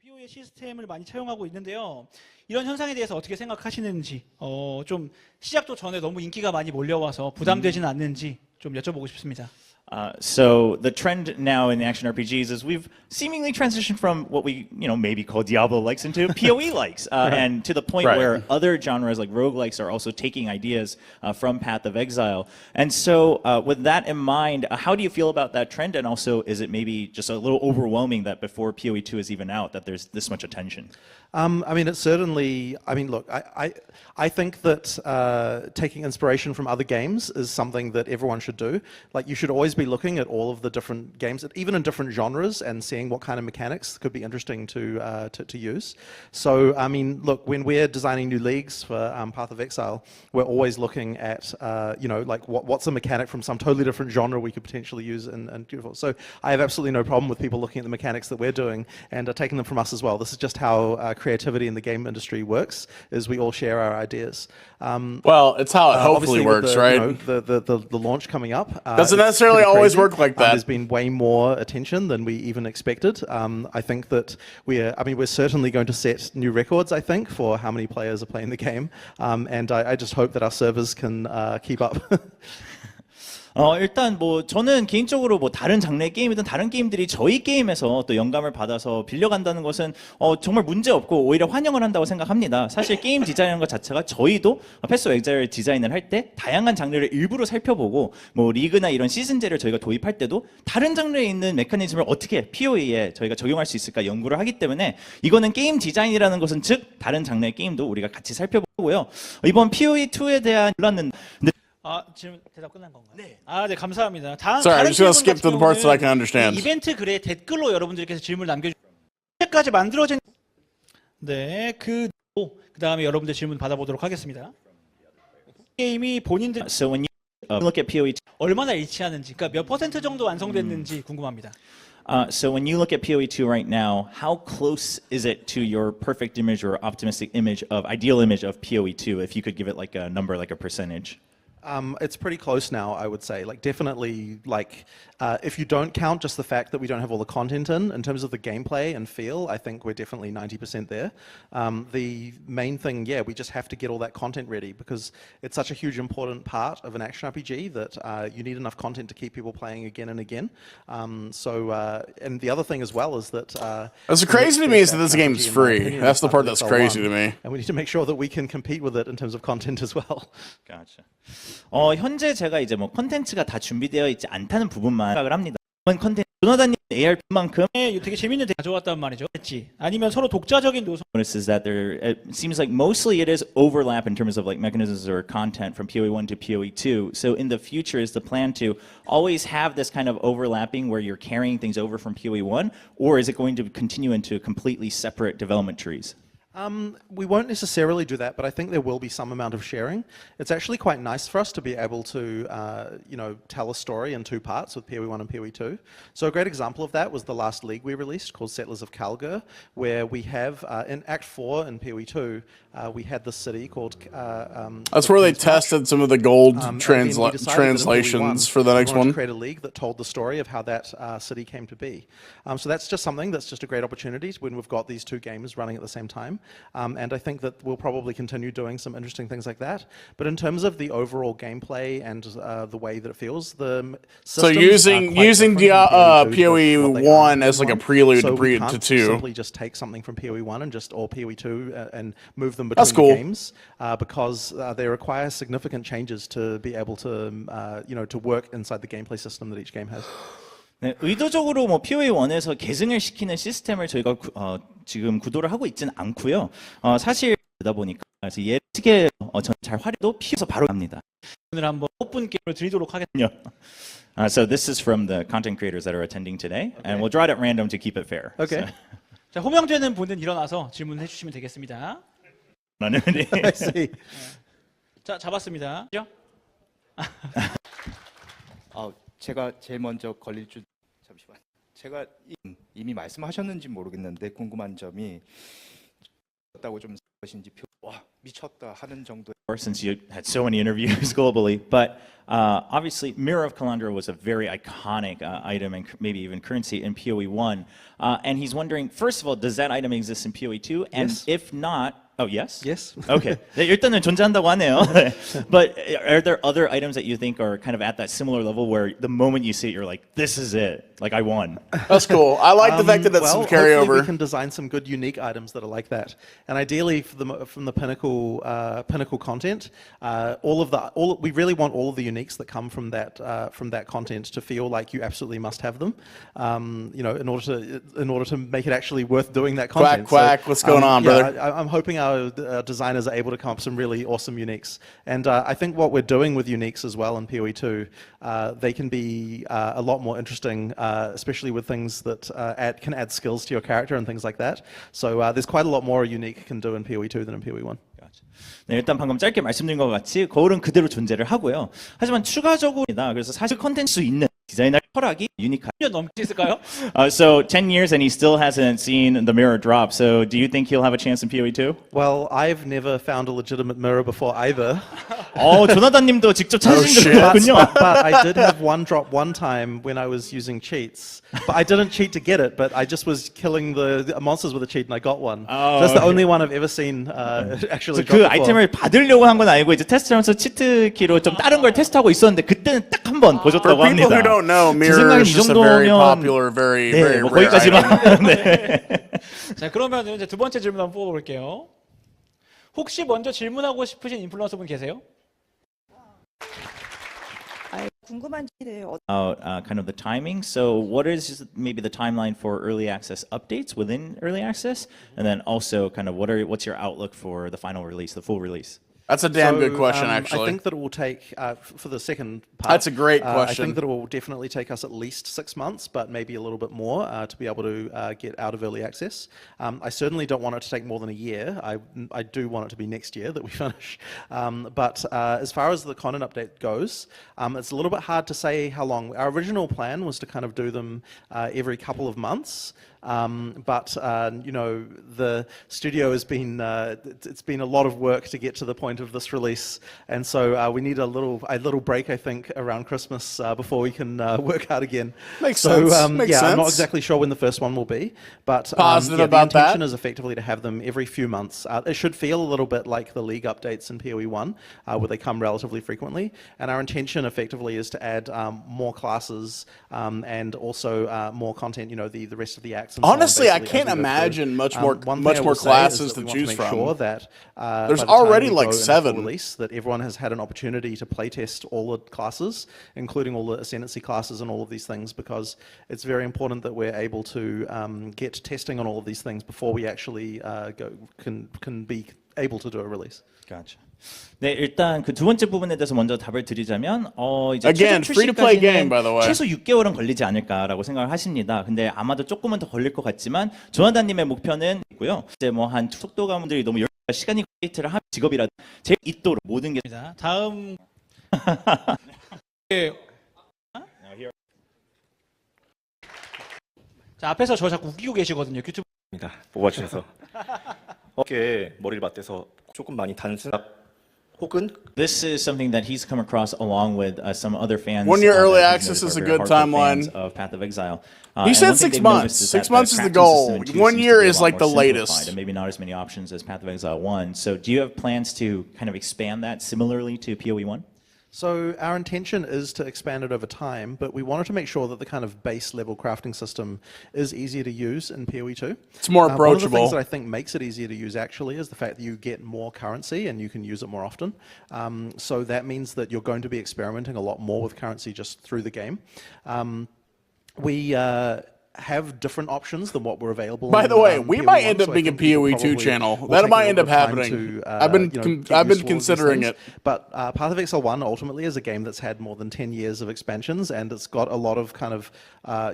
POE 시스템을 많이 차용하고 있는데요. 이런 현상에 대해서 어떻게 생각하시는지, 좀 시작도 전에 너무 인기가 많이 몰려와서 부담되지는 않는지 좀 여쭤보고 싶습니다. So the trend now in action RPGs is we've seemingly transitioned from what we maybe call Diablo likes into PoE likes, and to the point where other genres like roguelikes are also taking ideas from Path of Exile. And so with that in mind, how do you feel about that trend? And also, is it maybe just a little overwhelming that before PoE 2 is even out that there's this much attention? I mean, it's certainly, I mean, look, I think that taking inspiration from other games is something that everyone should do. Like, you should always be looking at all of the different games, even in different genres, and seeing what kind of mechanics could be interesting to use. So, I mean, look, when we're designing new leagues for Path of Exile, we're always looking at, like what's a mechanic from some totally different genre we could potentially use in Beautiful. So I have absolutely no problem with people looking at the mechanics that we're doing and taking them from us as well. This is just how creativity in the game industry works, is we all share our ideas. Well, it's how it hopefully works, right? The launch coming up doesn't necessarily always work like that. There's been way more attention than we even expected. I think that we're certainly going to set new records, I think, for how many players are playing the game. And I just hope that our servers can keep up. 일단 뭐 저는 개인적으로 뭐 다른 장르의 게임이든 다른 게임들이 저희 게임에서 또 영감을 받아서 빌려간다는 것은 정말 문제 없고 오히려 환영을 한다고 생각합니다. 사실 게임 디자인하는 것 자체가 저희도 패스 오브 엑자일 디자인을 할 때 다양한 장르를 일부러 살펴보고 뭐 리그나 이런 시즌제를 저희가 도입할 때도 다른 장르에 있는 메커니즘을 어떻게 PoE에 저희가 적용할 수 있을까 연구를 하기 때문에 이거는 게임 디자인이라는 것은 즉 다른 장르의 게임도 우리가 같이 살펴보고요. 이번 PoE 2에 대한 논란은 지금 대답 끝난 건가요? 네. 네, 감사합니다. Sorry, I'm just going to skip to the parts that I can understand. 이벤트 글에 댓글로 여러분들께서 질문을 남겨주세요. 현재까지 만들어진 그다음에 여러분들 질문 받아보도록 하겠습니다. 게임이 본인들 So when you look at PoE 2, 얼마나 일치하는지, 그러니까 몇 퍼센트 정도 완성됐는지 궁금합니다. So when you look at PoE 2 right now, how close is it to your perfect image or optimistic image of ideal image of PoE 2? If you could give it like a number, like a percentage. It's pretty close now, I would say. Like, definitely, like, if you don't count just the fact that we don't have all the content in terms of the gameplay and feel, I think we're definitely 90% there. The main thing, yeah, we just have to get all that content ready because it's such a huge important part of an action RPG that you need enough content to keep people playing again and again. And the other thing as well is that... What's crazy to me is that this game's free. That's the part that's crazy to me. And we need to make sure that we can compete with it in terms of content as well. Gotcha. 현재 제가 이제 뭐 컨텐츠가 다 준비되어 있지 않다는 부분만 생각을 합니다. 컨텐츠 조나단님 ARP만큼 되게 재밌는 데 가져왔단 말이죠. 아니면 서로 독자적인 노선. Is that it seems like mostly it is overlap in terms of like mechanisms or content from PoE 1 to PoE 2. So in the future, is the plan to always have this kind of overlapping where you're carrying things over from PoE 1, or is it going to continue into completely separate development trees? We won't necessarily do that, but I think there will be some amount of sharing. It's actually quite nice for us to be able to, tell a story in two parts with PoE 1 and PoE 2. So a great example of that was the last league we released called Settlers of Calgur, where we have, in Act 4 in PoE 2, we had this city called... That's where they tested some of the gold translations for the next one. To create a league that told the story of how that city came to be. So that's just something that's just a great opportunity when we've got these two games running at the same time. And I think that we'll probably continue doing some interesting things like that. But in terms of the overall gameplay and the way that it feels, the so using PoE 1 as like a prelude to 2. Simply just take something from PoE 1 and or PoE 2 and move them between the games because they require significant changes to be able to to work inside the gameplay system that each game has. 네, 의도적으로 뭐 PoE 1에서 계승을 시키는 시스템을 저희가 지금 구도를 하고 있지는 않고요. 사실 그러다 보니까 그래서 예측에 잘 활용도 PoE에서 바로 갑니다. 오늘 한번 오픈 게임을 드리도록 하겠습니다. So this is from the content creators that are attending today, and we'll draw it at random to keep it fair. Okay. So. 자, 호명되는 분은 일어나서 질문해 주시면 되겠습니다. I see. 자, 잡았습니다. 제가 제일 먼저 걸릴 줄 잠시만. 제가 이미 말씀하셨는지 모르겠는데 궁금한 점이 있다고 좀 것인지 와 미쳤다 하는 정도. Since you had so many interviews globally, but obviously Mirror of Kalandra was a very iconic item and maybe even currency in PoE 1. And he's wondering, first of all, does that item exist in PoE 2? And Yes. if not, oh yes? Yes. Okay. 네, 일단은 존재한다고 하네요. But are there other items that you think are kind of at that similar level where the moment you see it, you're like, this is it. Like, I won. That's cool. I like the fact that that's some Hopefully carryover. we can design some good, unique items that are like that, and ideally from the pinnacle content, we really want all of the uniques that come from that content to feel like you absolutely must have them, in order to make it actually worth doing that content. Quack, what's going on, brother? I'm hoping our designers are able to come up with some really awesome uniques, and I think what we're doing with uniques as well in PoE 2, they can be a lot more interesting. Especially with things that can add skills to your character and things like that. So there's quite a lot more a unique can do in PoE 2 than in PoE 1. 네, 일단 방금 짧게 말씀드린 것 같이 거울은 그대로 존재를 하고요. 하지만 추가적으로 그래서 사실 컨텐츠 수 있는 디자이너 철학이 유니크한. 10년 넘게 있을까요? So 10 years and he still hasn't seen the mirror drop. So do you think he'll have a chance in PoE 2? Well, I've never found a legitimate mirror before either. 조나단님도 직접 찾으신 but, 거군요. but I did have one drop one time when I was using cheats. But I didn't cheat to get it, but I just was killing the monsters with a cheat and I got one. So that's the only one I've ever seen actually drop 그 before. 아이템을 받으려고 한 건 아니고 이제 테스트하면서 치트키로 좀 다른 걸 테스트하고 있었는데 그때는 딱 한 번 For 보셨다고 people 합니다. who don't know, 제 Mirror 생각엔 is 이 just a very 정도면 popular, very, 네, very 뭐 rare 거기까지만. item. 네. 자, 그러면 이제 두 번째 질문 한번 뽑아볼게요. 혹시 먼저 질문하고 싶으신 인플루언서 분 계세요? 궁금한 게 Kind of the timing. So what is maybe the timeline for early access updates within early access? And then also kind of what's your outlook for the final release, the full release? That's a damn good So, question, I actually. think that it will take, for the second part. That's a great I question. think that it will definitely take us at least 6 months, but maybe a little bit more to be able to get out of early access. I certainly don't want it to take more than a year. I do want it to be next year that we finish. But as far as the content update goes, it's a little bit hard to say how long. Our original plan was to kind of do them every couple of months. But the studio has been it's been a lot of work to get to the point of this release, and so we need a little break, I think, around Christmas before we can work hard again. Makes so, sense. Makes I'm not sense. exactly sure when the first one will be, but Positive the about that? intention is effectively to have them every few months. It should feel a little bit like the League updates in PoE 1, where they come relatively frequently, and our intention effectively is to add more classes and also more content. The rest of the acts. And so on, Honestly, I basically, as can't we go imagine through. much One more thing I will say is classes that to we want choose make from. Sure that, There's by the time already we like go into 7. full release, that everyone has had an opportunity to playtest all the classes, including all the ascendancy classes and all of these things, because it's very important that we're able to get testing on all of these things before we actually can be able to do a release. Gotcha. 네, 일단 그 두 번째 부분에 대해서 먼저 답을 드리자면 이제 Again, 최종 free to play 출시까지는 game, by the way. 최소 6개월은 걸리지 않을까라고 생각을 하십니다. 근데 아마도 조금은 더 걸릴 것 같지만 조나단님의 목표는 있고요. 이제 뭐 한 속도감들이 너무 시간이 를 한 직업이라 제일 있도록 모든 게. 자, 다음. 자, 앞에서 저 자꾸 웃기고 계시거든요. 큐튜브. 뽑아주셔서 어깨에 머리를 맞대서 조금 많이 단순 혹은 This is something that he's come across along with some other fans. 1 year early that access are is a very good hardcore timeline. fans of Path of Exile. He And said one thing 6 they've months. noticed is 6 that months the is the crafting system goal. in 2 1 seems to year be a is lot like more the simplified latest. and maybe not as many options as Path of Exile 1. So do you have plans to kind of expand that similarly to PoE 1? So our intention is to expand it over time, but we wanted to make sure that the kind of base level crafting system is easier to use in PoE 2. It's more One of the approachable. things that I think makes it easier to use actually is the fact that you get more currency and you can use it more often. So that means that you're going to be experimenting a lot more with currency just through the game. We have different options than what were available. By in, the way, we PoE might 1, end up so I being a think people PoE 2 probably channel. will That take a might little end up bit of time happening. to, I've been get I've been used to all of these considering things. it. But Path of Exile 1 ultimately is a game that's had more than 10 years of expansions, and it's got a lot of kind of,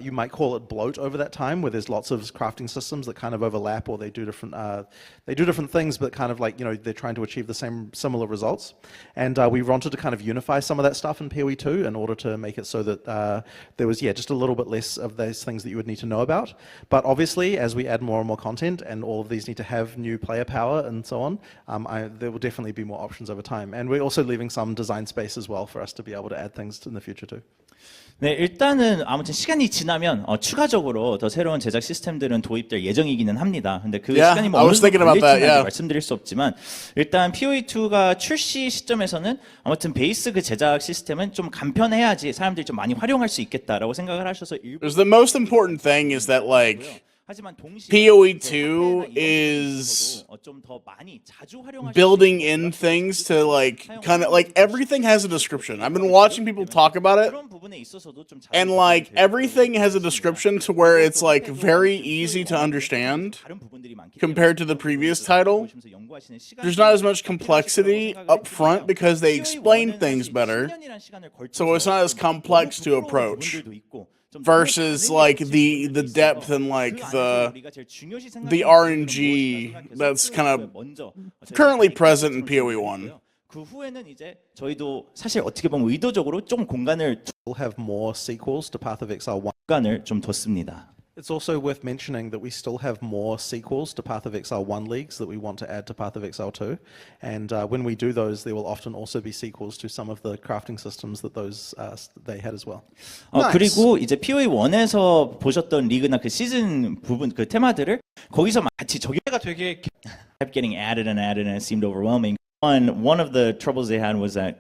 you might call it bloat over that time, where there's lots of crafting systems that kind of overlap, or they do different things, but kind of like, they're trying to achieve the similar results. And we wanted to kind of unify some of that stuff in PoE 2 in order to make it so that there was, just a little bit less of those things that you would would need to know about. But obviously, as we add more and more content, and all of these need to have new player power and so on, there will definitely be more options over time. And we're also leaving some design space as well for us to be able to add things in the future too. 네, 일단은 아무튼 시간이 지나면 추가적으로 더 새로운 제작 시스템들은 도입될 예정이기는 합니다. 근데 그 Yeah, 시간이 뭐 I 어느 was 정도 thinking about that, 걸릴지는 아직 yeah. 말씀드릴 수 없지만 일단 PoE2가 출시 시점에서는 아무튼 베이스 그 제작 시스템은 좀 간편해야지 사람들이 좀 많이 활용할 수 있겠다라고 생각을 하셔서 일부 There's the most important thing is that like 하지만 동시에 PoE2 is 좀더 많이 자주 활용할 수 building 있는 in things to like kind of like everything has a description. I've been watching people talk about it, 그런 부분에 있어서도 좀 and like everything has a description to where it's like very easy to understand 다른 부분들이 많기 때문에 compared to the previous title. 보시면서 연구하시는 시간이 There's not as much complexity up front because they explain things better, so it's not as complex to approach versus like the depth and like the RNG that's kind of currently present in PoE1. 그 후에는 이제 저희도 사실 어떻게 보면 의도적으로 좀 We'll have more sequels to Path of Exile 1. 공간을 좀 뒀습니다. It's also worth mentioning that we still have more sequels to Path of Exile 1 leagues that we want to add to Path of Exile 2. And when we do those, there will often also be sequels to some of the crafting systems that they had as well. 그리고 이제 PoE1에서 보셨던 리그나 그 시즌 부분 그 테마들을 거기서 같이 적용가 되게 kept getting added and added and it seemed overwhelming. One of the troubles they had was that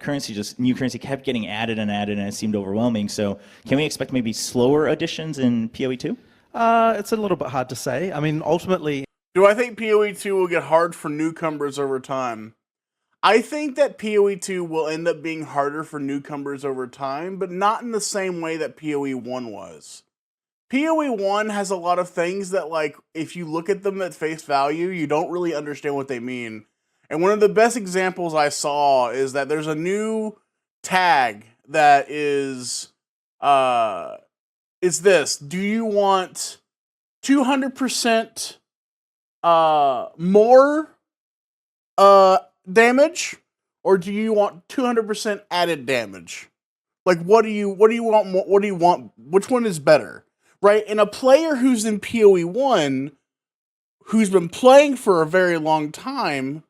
new currency kept getting added and added and it seemed overwhelming. So can we expect maybe slower additions in PoE2? It's a little bit hard to say. I mean, ultimately, Do I think PoE2 will get hard for newcomers over time? I think that PoE2 will end up being harder for newcomers over time, but not in the same way that PoE1 was. PoE1 has a lot of things that, like, if you look at them at face value, you don't really understand what they mean. And one of the best examples I saw is that there's a new tag that is, it's this. Do you want 200% more damage, or do you want 200% added damage? Like, what do you want? What do you want? Which one is better, right? And a player who's in PoE1, who's been playing for a very long time,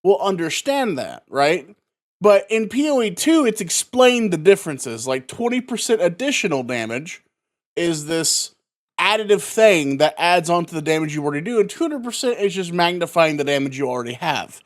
will understand that, right? But in PoE2, it's explained the differences. Like 20% additional damage is this additive thing that adds on to the damage you already do, and 200% is just magnifying the damage you already have.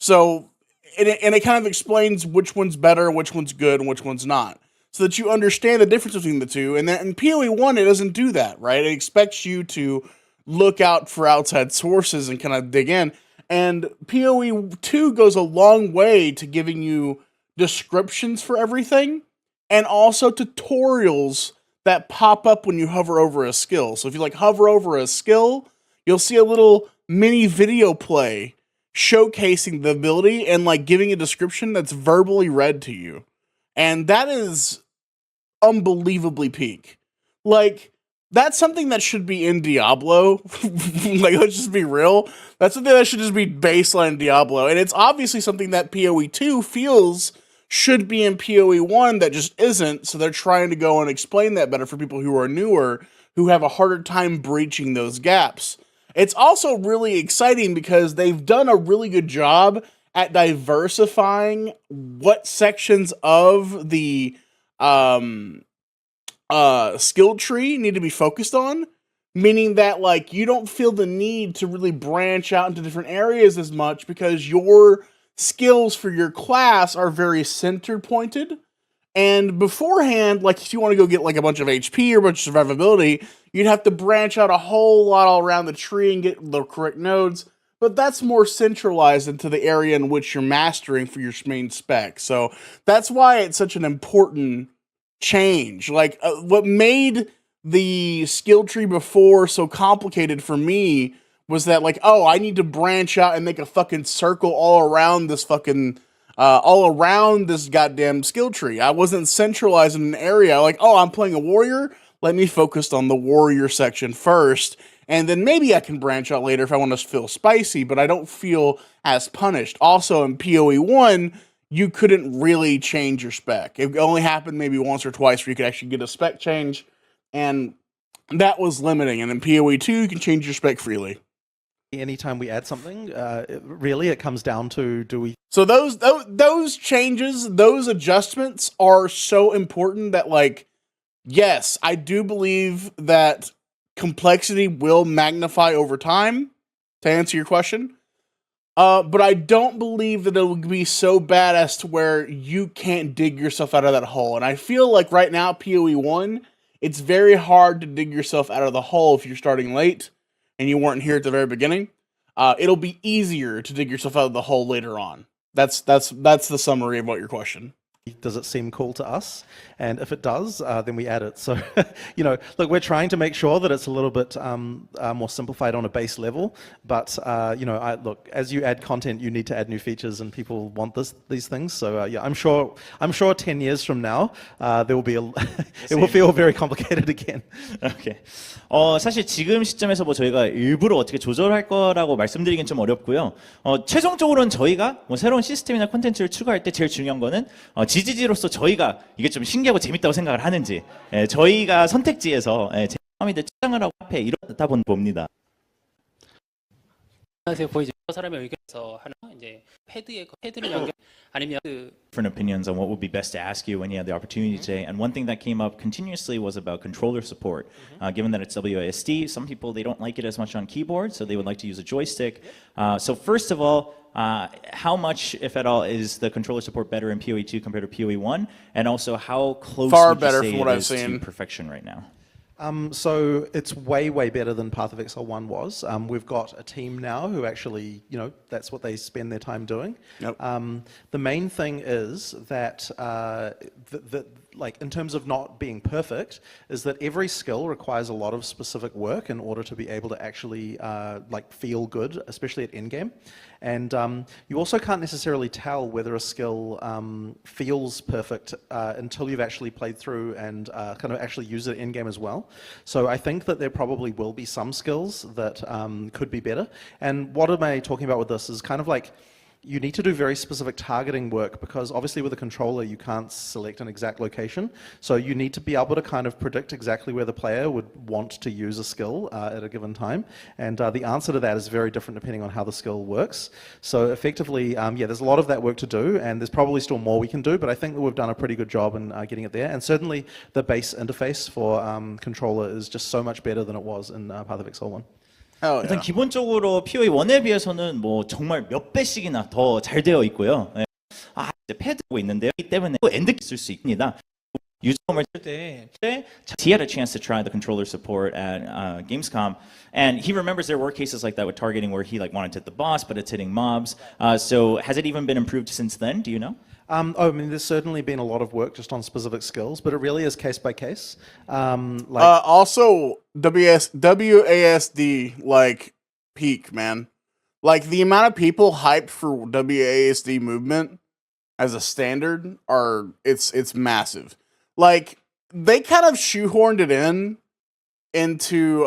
So, and it kind of explains which one's better, which one's good, and which one's not, so that you understand the difference between the two. And then in PoE1, it doesn't do that, right? It expects you to look out for outside sources and kind of dig in. And PoE2 goes a long way to giving you descriptions for everything, and also tutorials that pop up when you hover over a skill. So if you like hover over a skill, you'll see a little mini video play showcasing the ability and like giving a description that's verbally read to you. And that is unbelievably peak. Like, that's something that should be in Diablo. Like, let's just be real. That's something that should just be baseline Diablo. And it's obviously something that PoE2 feels should be in PoE1 that just isn't, so they're trying to go and explain that better for people who are newer, who have a harder time breaching those gaps. It's also really exciting because they've done a really good job at diversifying what sections of the skill tree need to be focused on, meaning that like you don't feel the need to really branch out into different areas as much because your skills for your class are very center pointed. And beforehand, like if you want to go get like a bunch of HP or a bunch of survivability, you'd have to branch out a whole lot all around the tree and get the correct nodes. But that's more centralized into the area in which you're mastering for your main spec. So that's why it's such an important change. Like what made the skill tree before so complicated for me was that like, oh, I need to branch out and make a fucking circle all around this fucking all around this goddamn skill tree. I wasn't centralized in an area like, oh, I'm playing a warrior, let me focus on the warrior section first, and then maybe I can branch out later if I want to feel spicy, but I don't feel as punished. Also in PoE1, you couldn't really change your spec. It only happened maybe once or twice where you could actually get a spec change, and that was limiting, and in PoE 2 you can change your spec freely. Anytime we add something, really it comes down to do we So those changes, those adjustments are so important that, like, yes, I do believe that complexity will magnify over time, to answer your question. But I don't believe that it would be so bad as to where you can't dig yourself out of that hole. And I feel like right now, PoE 1, it's very hard to dig yourself out of the hole if you're starting late and you weren't here at the very beginning. It'll be easier to dig yourself out of the hole later on. That's the summary of what your question. does it seem cool to us? And if it does, then we add it. So, look, we're trying to make sure that it's a little bit more simplified on a base level. But, look, as you add content, you need to add new features, and people want these things. So, yeah, I'm sure 10 years from now, there will be it will feel very complicated again. 오케이. 사실 지금 시점에서 뭐 저희가 일부러 어떻게 조절할 거라고 말씀드리긴 좀 어렵고요. 최종적으로는 저희가 뭐 새로운 시스템이나 콘텐츠를 추가할 때 제일 중요한 거는 GGG로서 저희가 이게 좀 신기하고 재밌다고 생각을 하는지, 저희가 선택지에서 제 마음이들 추장을 하고 앞에 이렇다 봅니다. 안녕하세요. 보이죠? 사람의 의견에서 하나 이제 패드를 연결 아니면 Different opinions on what would be best to ask you when you had the opportunity today. And one thing that came up continuously was about controller support. Given that it's WASD, some people, they don't like it as much on keyboard, so they would like to use a joystick. So first of all, how much, if at all, is the controller support better in PoE 2 compared to PoE 1? And also, how close Far would you better say from what it I've is to seen. perfection right now? So it's way, way better than Path of Exile 1 was. We've got a team now who actually, that's what they spend their time doing. Yep. The main thing is that, like, in terms of not being perfect, is that every skill requires a lot of specific work in order to be able to actually, feel good, especially at endgame. And you also can't necessarily tell whether a skill feels perfect until you've actually played through and kind of actually use it in-game as well. So I think that there probably will be some skills that could be better. And what am I talking about with this is kind of like, you need to do very specific targeting work, because obviously with a controller you can't select an exact location. So you need to be able to kind of predict exactly where the player would want to use a skill at a given time. And the answer to that is very different depending on how the skill works. So effectively, there's a lot of that work to do, and there's probably still more we can do, but I think that we've done a pretty good job in getting it there. And certainly the base interface for controller is just so much better than it was in Path of Exile 1. 일단 기본적으로 PoE 1에 비해서는 뭐 정말 몇 배씩이나 더 잘 되어 있고요. 이제 패드고 있는데요. 이 때문에 엔드 쓸 수 있습니다. 유저음을 때 he had a chance to try the controller support at Gamescom, and he remembers there were cases like that with targeting where he wanted to hit the boss, but it's hitting mobs. So has it even been improved since then? Do you know? I mean, there's certainly been a lot of work just on specific skills, but it really is case by case. Also, WASD peak, man. Like, the amount of people hyped for WASD movement as a standard it's massive. Like, they kind of shoehorned it into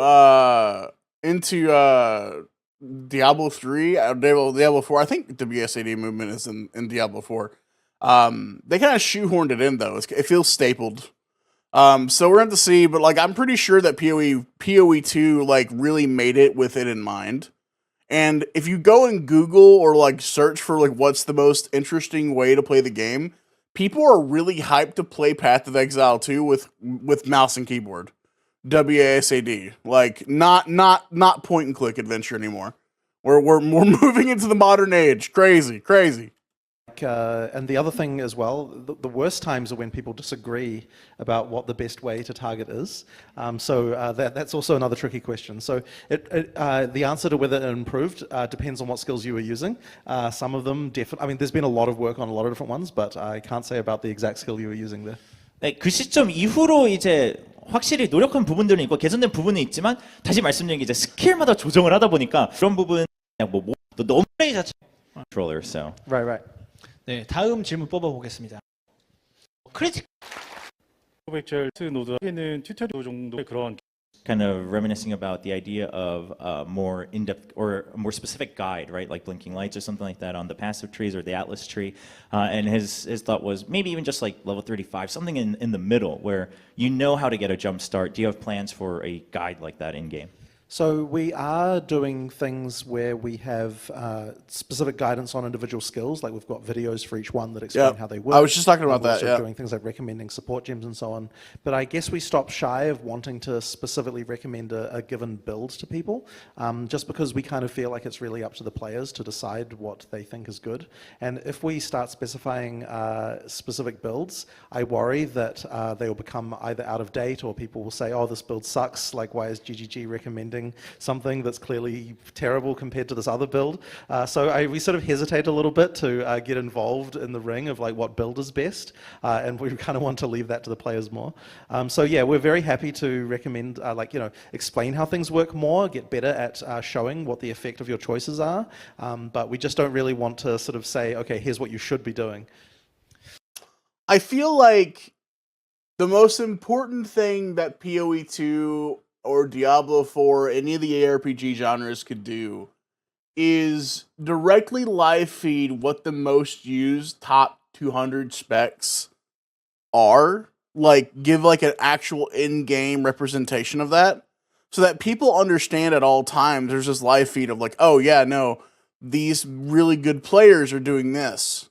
Diablo 3, Diablo 4. I think WASD movement is in Diablo 4. They kind of shoehorned it in, though. It feels stapled. So we're going to see, but I'm pretty sure that PoE 2 really made it with it in mind. And if you go and Google or search for what's the most interesting way to play the game, people are really hyped to play Path of Exile 2 with mouse and keyboard. WASD. Not point and click adventure anymore. We're moving into the modern age. Crazy. And the other thing as well, the worst times are when people disagree about what the best way to target is. That's also another tricky question. So the answer to whether it improved depends on what skills you were using. Some of them definitely, I mean, there's been a lot of work on a lot of different ones, but I can't say about the exact skill you were using there. 네, 그 시점 이후로 이제 확실히 노력한 부분들은 있고 개선된 부분은 있지만 다시 말씀드린 게 이제 스킬마다 조정을 하다 보니까 그런 부분 너무 플레이 자체 controller. So. Right. 네, 다음 질문 뽑아보겠습니다. 크리틱 엑셀 노드에는 튜토리얼 정도의 그런 kind of reminiscing about the idea of a more in-depth or a more specific guide, right? Like blinking lights or something like that on the passive trees or the Atlas tree. And his thought was maybe even just like level 35, something in the middle where you know how to get a jump start. Do you have plans for a guide like that in-game? So we are doing things where we have specific guidance on individual skills, like we've got videos for each one that explain Yep. how they work. I was just talking about We're that, also yeah. doing things like recommending support gems and so on. But I guess we stopped shy of wanting to specifically recommend a given build to people, just because we kind of feel like it's really up to the players to decide what they think is good. And if we start specifying specific builds, I worry that they will become either out of date or people will say, oh, this build sucks, like why is GGG recommending something that's clearly terrible compared to this other build. So we sort of hesitate a little bit to get involved in the ring of like what build is best, and we kind of want to leave that to the players more. So yeah, we're very happy to recommend, explain how things work more, get better at showing what the effect of your choices are, but we just don't really want to sort of say, okay, here's what you should be doing. I feel like the most important thing that PoE 2 or Diablo 4, any of the ARPG genres could do is directly live feed what the most used top 200 specs are. Like, give like an actual in-game representation of that so that people understand at all times there's this live feed of like, oh yeah, no, these really good players are doing this.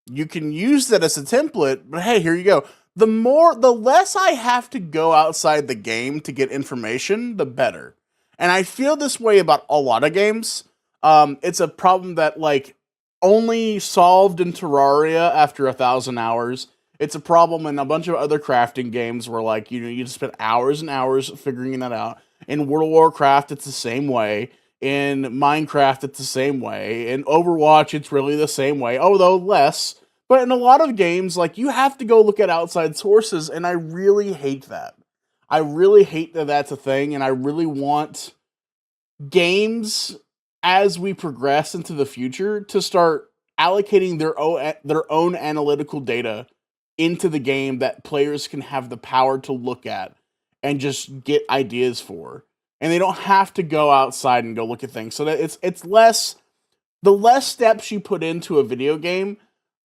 You can use that as a template, but hey, here you go. The less I have to go outside the game to get information, the better. And I feel this way about a lot of games. It's a problem that like only solved in Terraria after 1,000 hours. It's a problem in a bunch of other crafting games where like you just spend hours and hours figuring that out. In World of Warcraft, it's the same way. In Minecraft, it's the same way. In Overwatch, it's really the same way, although less. But in a lot of games, like, you have to go look at outside sources, and I really hate that. I really hate that that's a thing, and I really want games, as we progress into the future, to start allocating their own analytical data into the game that players can have the power to look at and just get ideas for. And they don't have to go outside and go look at things. So that it's less, the less steps you put into a video game,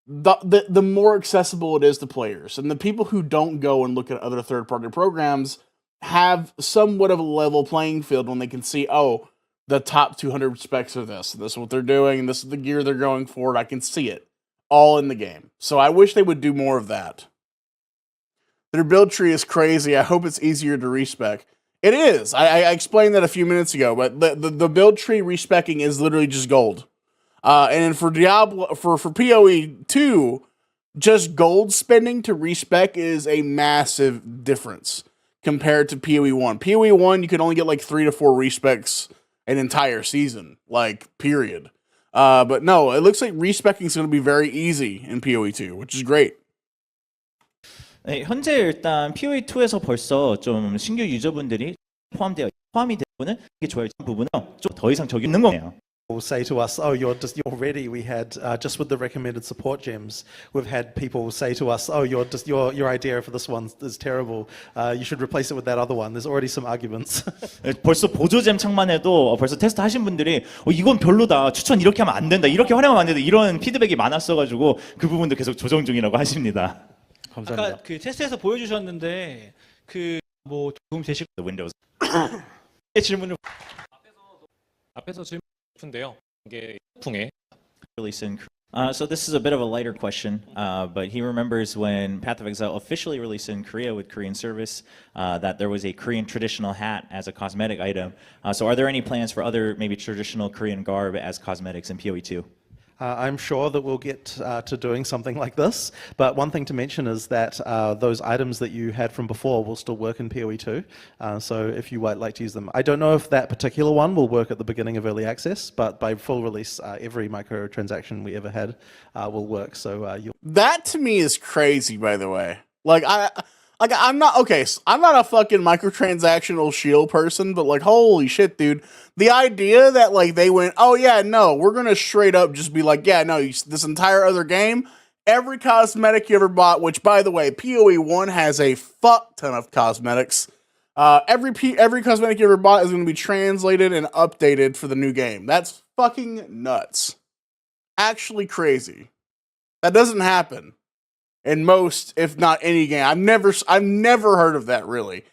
the more accessible it is to players. And the people who don't go and look at other third-party programs have somewhat of a level playing field when they can see, oh, the top 200 specs are this. This is what they're doing, and this is the gear they're going for, and I can see it all in the game. So I wish they would do more of that. Their build tree is crazy. I hope it's easier to respec. It is. I explained that a few minutes ago, but the build tree respecking is literally just gold. And for Diablo, for PoE 2, just gold spending to respec is a massive difference compared to PoE 1. PoE 1, you could only get like 3 to 4 respecs an entire season, like, period. But no, it looks like respecking is going to be very easy in PoE 2, which is great. 네, 현재 일단 PoE2에서 벌써 좀 신규 유저분들이 포함이 되고는 이게 좋아요 부분은 좀 더 이상 적용 있는 거예요. Will say to us, oh, you're ready. We had just with the recommended support gems, we've had people say to us, oh, your idea for this one is terrible. You should replace it with that other one. There's already some arguments. 벌써 보조잼 창만 해도 벌써 테스트 하신 분들이 이건 별로다. 추천 이렇게 하면 안 된다. 이렇게 활용하면 안 된다. 이런 피드백이 많았어가지고 그 부분도 계속 조정 중이라고 하십니다. 아까 그 테스트에서 보여주셨는데 그 뭐 도움 되실 Windows. 질문을 앞에서 질문 싶은데요. 이게 풍에 Release in so this is a bit of a lighter question, but he remembers when Path of Exile officially released in Korea with Korean service, that there was a Korean traditional hat as a cosmetic item. So are there any plans for other maybe traditional Korean garb as cosmetics in PoE 2? I'm sure that we'll get to doing something like this, but one thing to mention is that those items that you had from before will still work in PoE 2, so if you would like to use them. I don't know if that particular one will work at the beginning of early access, but by full release, every microtransaction we ever had will work. So That to me is crazy, by the way. I'm not a fucking microtransactional shield person, but like, holy shit, dude. The idea that like they went, oh yeah, no, we're gonna straight up just be like, yeah, no, this entire other game, every cosmetic you ever bought, which by the way, PoE 1 has a fuck ton of cosmetics. Every cosmetic you ever bought is going to be translated and updated for the new game. That's fucking nuts. Actually crazy. That doesn't happen in most, if not any game. I've never heard of that really.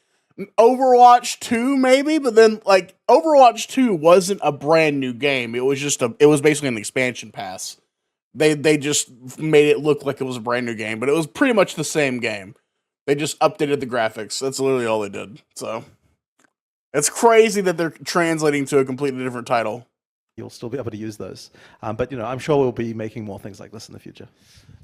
Overwatch 2 maybe, but then like Overwatch 2 wasn't a brand new game. It was basically an expansion pass. They just made it look like it was a brand new game, but it was pretty much the same game. They just updated the graphics. That's literally all they did. So it's crazy that they're translating to a completely different title. You'll still be able to use those. But I'm sure we'll be making more things like this in the future.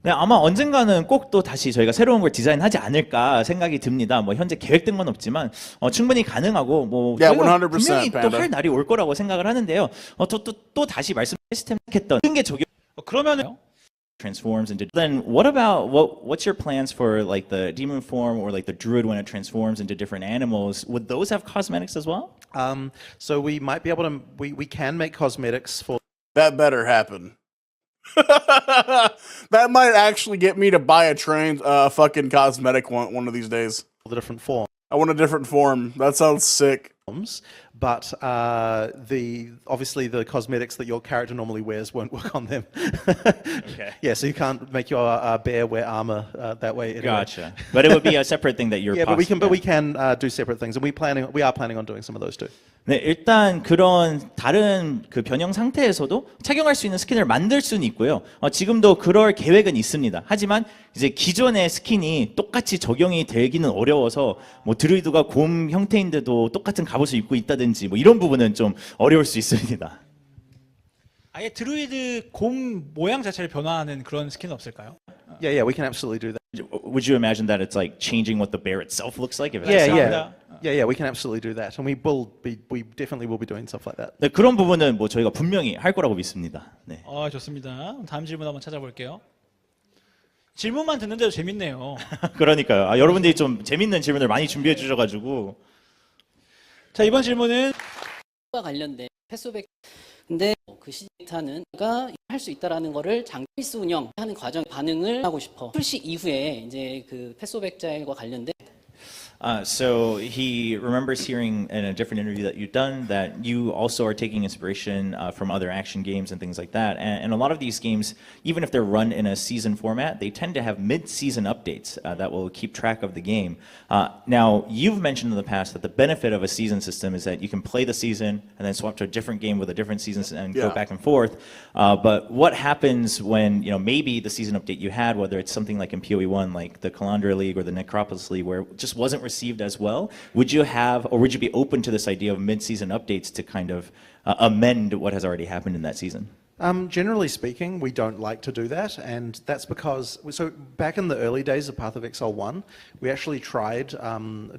네, 아마 언젠가는 꼭 또 다시 저희가 새로운 걸 디자인하지 않을까 생각이 듭니다. 뭐 현재 계획된 건 없지만 충분히 가능하고 뭐 Yeah, 저희가 100%, 분명히 또 Panda. 할 날이 올 거라고 생각을 하는데요. 또 다시 말씀했던 게 적용 그러면은 transforms into. Then what's your plans for like the demon form or like the druid when it transforms into different animals? Would those have cosmetics as well? So we might be able to. We can make cosmetics for That better happen. That might actually get me to buy a fucking cosmetic one of these days. the different forms. I want a different form. That sounds sick. But obviously the cosmetics that your character normally wears won't work on them. Okay. Yeah, so you can't make your bear wear armor that way. Anyway. Gotcha. But it would be a separate thing that you're. Yeah, but we can do separate things, and we are planning on doing some of those too. 네, 일단 그런 다른 그 변형 상태에서도 착용할 수 있는 스킨을 만들 수는 있고요. 지금도 그럴 계획은 있습니다. 하지만 이제 기존의 스킨이 똑같이 적용이 되기는 어려워서 뭐 드루이드가 곰 형태인데도 똑같은 갑옷을 입고 있다든지 뭐 이런 부분은 좀 어려울 수 있습니다. 아예 드루이드 곰 모양 자체를 변화하는 그런 스킨은 없을까요? Yeah, we can absolutely do that. Would you imagine that it's like changing what the bear itself looks like? If it's Yeah, we can absolutely do that, and we definitely will be doing stuff like that. 네, 그런 부분은 뭐 저희가 분명히 할 거라고 믿습니다. 네. 좋습니다. 다음 질문 한번 찾아볼게요. 질문만 듣는데도 재밌네요. 그러니까요. 여러분들이 좀 재밌는 질문을 많이 준비해 주셔가지고. 자, 이번 질문은 과 관련된 패스백. 근데 그 시타는 할 수 있다라는 거를 장비스 운영하는 과정 반응을 하고 싶어. 출시 이후에 이제 그 패스백자일과 관련된. So he remembers hearing in a different interview that you've done that you also are taking inspiration from other action games and things like that. And a lot of these games, even if they're run in a season format, they tend to have mid-season updates that will keep track of the game. Now, you've mentioned in the past that the benefit of a season system is that you can play the season and then swap to a different game with a different season and go back and forth. But what happens when maybe the season update you had, whether it's something like in PoE1, like the Calandra League or the Necropolis League, where it just wasn't received as well, would you be open to this idea of mid-season updates to kind of amend what has already happened in that season? Generally speaking, we don't like to do that, and that's because so back in the early days of Path of Exile 1, we actually tried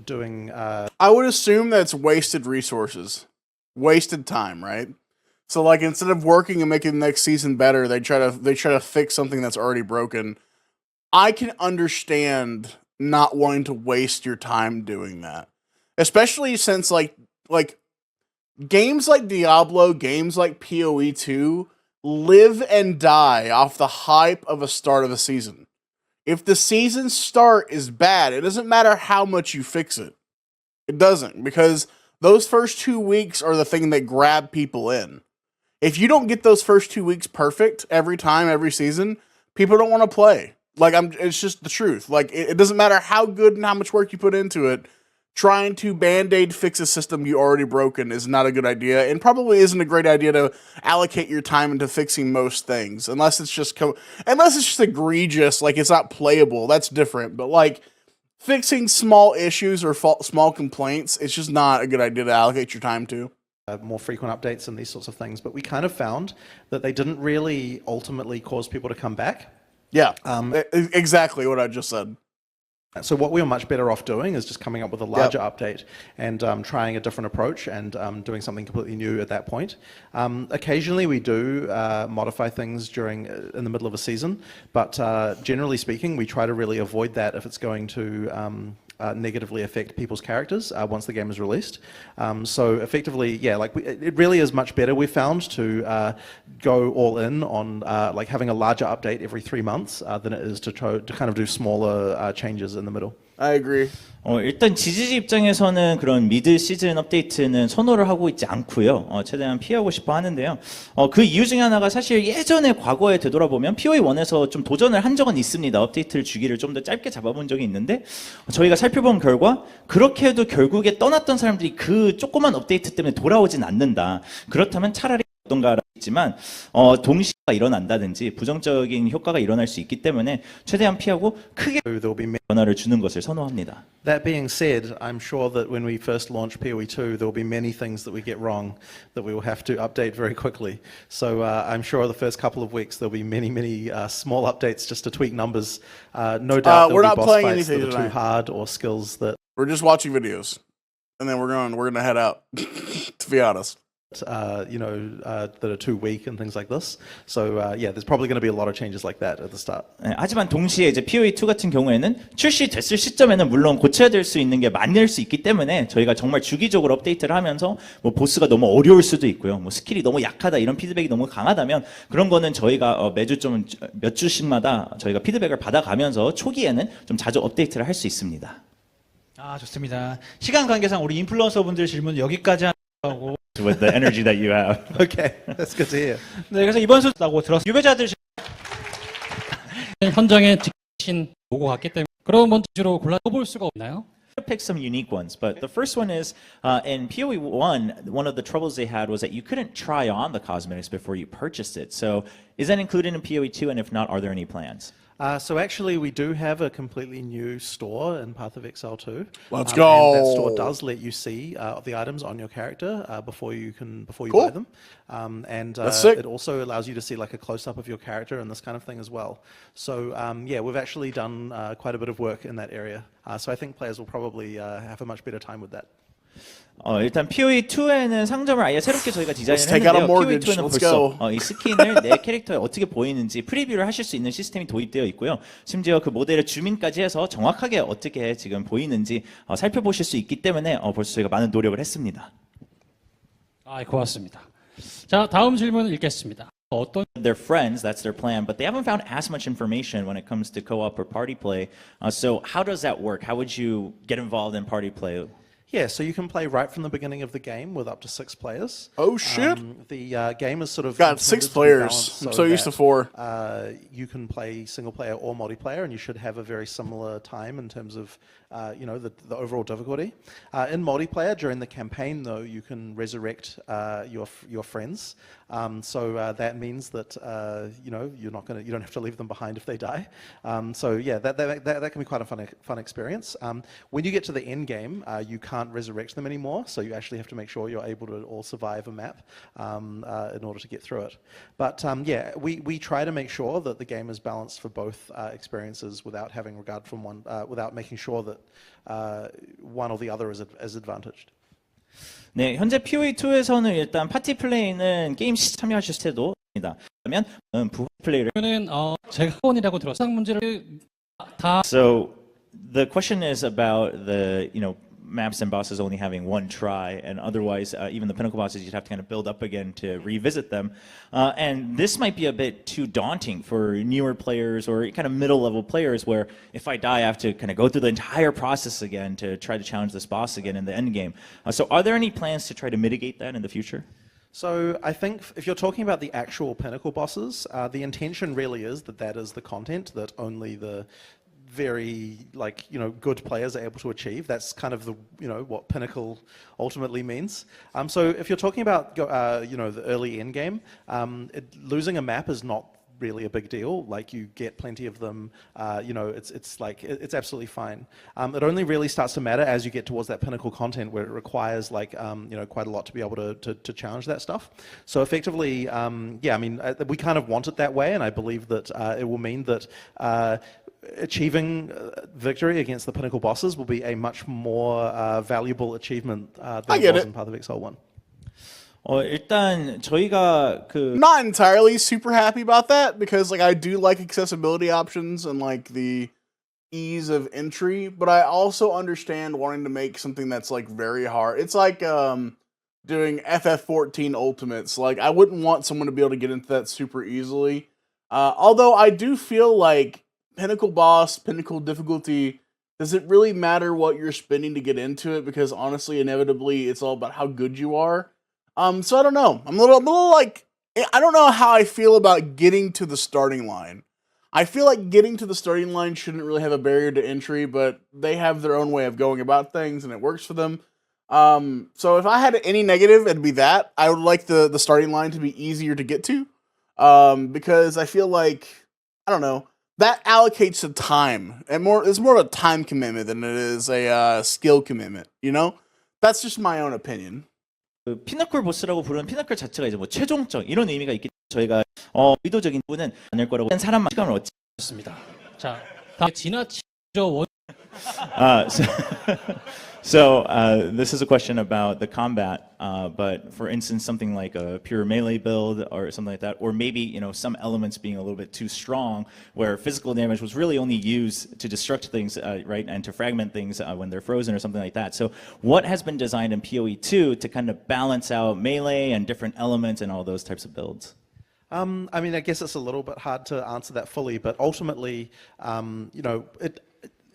doing. I would assume that's wasted resources, wasted time, right? So like instead of working and making the next season better, they try to fix something that's already broken. I can understand not wanting to waste your time doing that, especially since like games like Diablo, games like PoE 2 live and die off the hype of a start of a season. If the season start is bad, it doesn't matter how much you fix it. It doesn't, because those first 2 weeks are the thing that grab people in. If you don't get those first 2 weeks perfect every time, every season, people don't want to play. It's just the truth. Like, it doesn't matter how good and how much work you put into it. Trying to band-aid fix a system you already broken is not a good idea, and probably isn't a great idea to allocate your time into fixing most things, unless it's just egregious, like it's not playable. That's different. But like fixing small issues or small complaints, it's just not a good idea to allocate your time to. More frequent updates and these sorts of things, but we kind of found that they didn't really ultimately cause people to come back. Yeah, exactly what I just said. So what we were much better off doing is just coming up with a larger update and trying a different approach and doing something completely new at that point. Occasionally we do modify things in the middle of a season, but generally speaking, we try to really avoid that if it's going to negatively affect people's characters once the game is released. So effectively, yeah, it really is much better, we found, to go all in on having a larger update every 3 months than it is to kind of do smaller changes in the middle. I agree. 일단 GGG 입장에서는 그런 미드 시즌 업데이트는 선호를 하고 있지 않고요. 최대한 피하고 싶어 하는데요. 그 이유 중에 하나가 사실 예전에 과거에 되돌아보면 POE1에서 좀 도전을 한 적은 있습니다. 업데이트를 주기를 좀 더 짧게 잡아본 적이 있는데 저희가 살펴본 결과 그렇게 해도 결국에 떠났던 사람들이 그 조그만 업데이트 때문에 돌아오진 않는다. 그렇다면 차라리 어떤가 있지만 동시가 일어난다든지 부정적인 효과가 일어날 수 있기 때문에 최대한 피하고 크게 There'll be 변화를 주는 것을 선호합니다. That being said, I'm sure that when we first launch PoE2, there'll be many things that we get wrong that we will have to update very quickly. So I'm sure the first couple of weeks there'll be many small updates just to tweak numbers. No doubt we're there'll not be boss playing fights that anything are too tonight. hard or skills that We're just watching videos, and then we're gonna head out. To be honest. that are too weak and things like this. So yeah, there's probably going to be a lot of changes like that at the start. 하지만 동시에 이제 POE2 같은 경우에는 출시됐을 시점에는 물론 고쳐야 될 수 있는 게 많을 수 있기 때문에 저희가 정말 주기적으로 업데이트를 하면서 뭐 보스가 너무 어려울 수도 있고요. 뭐 스킬이 너무 약하다 이런 피드백이 너무 강하다면 그런 거는 저희가 매주 좀 몇 주씩마다 저희가 피드백을 받아가면서 초기에는 좀 자주 업데이트를 할 수 있습니다. 좋습니다. 시간 관계상 우리 인플루언서 분들 질문 여기까지 하고 With the energy that you have. Okay, that's good to hear. 네, 그래서 이번 수라고 들었어요. 유배자들 현장에 직신 보고 갔기 때문에 그런 번 주로 골라볼 수가 없나요? Pick some unique ones, but the first one is in PoE1, one of the troubles they had was that you couldn't try on the cosmetics before you purchased it. So is that included in PoE2, and if not, are there any plans? So actually, we do have a completely new store in Path of Exile 2. Let's And go. that store does let you see the items on your character before you Cool. buy them. That's sick. It also allows you to see like a close up of your character and this kind of thing as well. So yeah, we've actually done quite a bit of work in that area. So I think players will probably have a much better time with that. 일단 PoE2에는 상점을 아예 새롭게 저희가 디자인을 Let's take out a 했는데요. mortgage. PoE2에는 Let's 벌써 go. 이 스킨을 내 캐릭터에 어떻게 보이는지 프리뷰를 하실 수 있는 시스템이 도입되어 있고요. 심지어 그 모델의 줌인까지 해서 정확하게 어떻게 지금 보이는지 살펴보실 수 있기 때문에 벌써 저희가 많은 노력을 했습니다. 고맙습니다. 자, 다음 질문 읽겠습니다. 어떤 They're friends, that's their plan, but they haven't found as much information when it comes to co-op or party play. So how does that work? How would you get involved in party play? Yeah, so you can play right from the beginning of the game with up to 6 players. Oh shit! The game is sort of Got 6 intended to be players. balanced I'm so so used to that, 4. you can play single player or multiplayer, and you should have a very similar time in terms of the overall difficulty. In multiplayer, during the campaign, though, you can resurrect your friends. So that means that you don't have to leave them behind if they die. So yeah, that can be quite a fun experience. When you get to the end game, you can't resurrect them anymore. So you actually have to make sure you're able to all survive a map in order to get through it. But yeah, we try to make sure that the game is balanced for both experiences without having regard from one, without making sure that one or the other is advantaged. 네, 현재 PoE2에서는 일단 파티 플레이는 게임 참여하실 때도 입니다. 그러면 부분 플레이를 제가 학원이라고 들었어요. 상 문제를 다 So the question is about the maps and bosses only having one try, and otherwise even the pinnacle bosses you'd have to kind of build up again to revisit them. And this might be a bit too daunting for newer players or kind of middle level players where if I die I have to kind of go through the entire process again to try to challenge this boss again in the end game. So are there any plans to try to mitigate that in the future? So I think if you're talking about the actual pinnacle bosses, the intention really is that is the content that only the very good players are able to achieve. That's kind of the what pinnacle ultimately means. So if you're talking about the early end game, losing a map is not really a big deal. Like you get plenty of them. It's absolutely fine. It only really starts to matter as you get towards that pinnacle content where it requires quite a lot to be able to challenge that stuff. So effectively, yeah, I mean, we kind of want it that way, and I believe that it will mean that achieving victory against the pinnacle bosses will be a much more valuable achievement than it was in Path of Exile 1. 일단 저희가 Not entirely super happy about that because I do like accessibility options and the ease of entry, but I also understand wanting to make something that's very hard. It's like doing FF14 Ultimates. I wouldn't want someone to be able to get into that super easily. Although I do feel like Pinnacle boss, Pinnacle difficulty does it really matter what you're spending to get into it? Because honestly, inevitably, it's all about how good you are. So I don't know. I'm a little like, I don't know how I feel about getting to the starting line. I feel like getting to the starting line shouldn't really have a barrier to entry, but they have their own way of going about things, and it works for them. So if I had any negative, it'd be that I would like the starting line to be easier to get to, because I feel like, I don't know, that allocates the time, and it's more of a time commitment than it is a skill commitment. You know, that's just my own opinion. 그 피너클 보스라고 부르는 피너클 자체가 이제 뭐 최종적 이런 의미가 있기 때문에 저희가 의도적인 부분은 아닐 거라고 사람만 시간을 얻지 좋습니다. 자, 다음 지나치죠 원. So, this is a question about the combat, but for instance, something like a pure melee build or something like that, or maybe some elements being a little bit too strong, where physical damage was really only used to destruct things, right, and to fragment things when they're frozen or something like that. So, what has been designed in PoE 2 to kind of balance out melee and different elements and all those types of builds? I mean, I guess it's a little bit hard to answer that fully, but ultimately,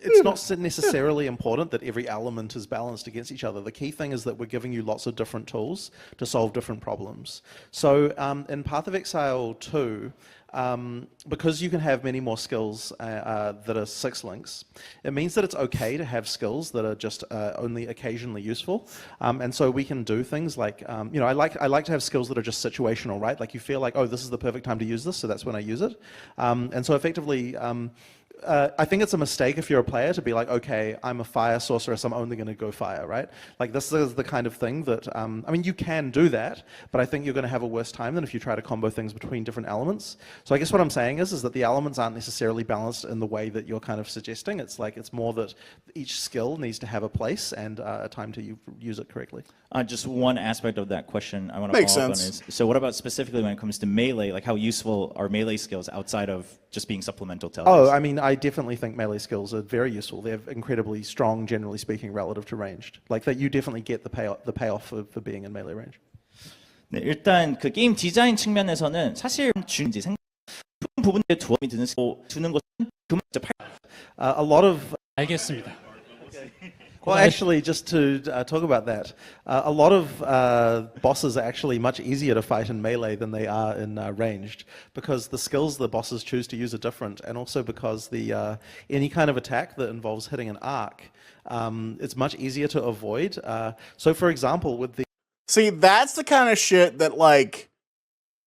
it's not necessarily important that every element is balanced against each other. The key thing is that we're giving you lots of different tools to solve different problems. So in Path of Exile 2, because you can have many more skills that are 6 links, it means that it's okay to have skills that are just only occasionally useful. And so we can do things like, I like to have skills that are just situational, right? Like you feel like, oh, this is the perfect time to use this, so that's when I use it. And so effectively, I think it's a mistake if you're a player to be like, okay, I'm a fire sorcerer, so I'm only going to go fire, right? Like this is the kind of thing that, I mean, you can do that, but I think you're going to have a worse time than if you try to combo things between different elements. So I guess what I'm saying is that the elements aren't necessarily balanced in the way that you're kind of suggesting. It's like, it's more that each skill needs to have a place and a time to use it correctly. Just one aspect of that question I want to follow up on is, so what about specifically when it comes to melee, like how useful are melee skills outside of just being supplemental to others? Oh, I mean, I definitely think melee skills are very useful. They're incredibly strong, generally speaking, relative to ranged. Like that, you definitely get the payoff for being in melee range. 네, 일단 그 게임 디자인 측면에서는 사실 중요한지 생각 부분에 도움이 주는 것은 A lot of 알겠습니다. Well, actually, just to talk about that, a lot of bosses are actually much easier to fight in melee than they are in ranged, because the skills the bosses choose to use are different, and also because the any kind of attack that involves hitting an arc, it's much easier to avoid. So, for example, with the See, that's the kind of shit that like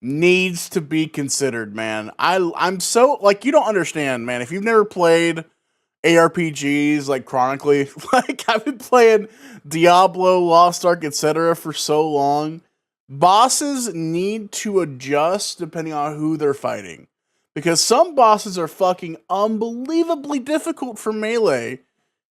needs to be considered, man. I'm so like, you don't understand, man. If you've never played ARPGs like chronically, like I've been playing Diablo, Lost Ark, etc. for so long, bosses need to adjust depending on who they're fighting, because some bosses are fucking unbelievably difficult for melee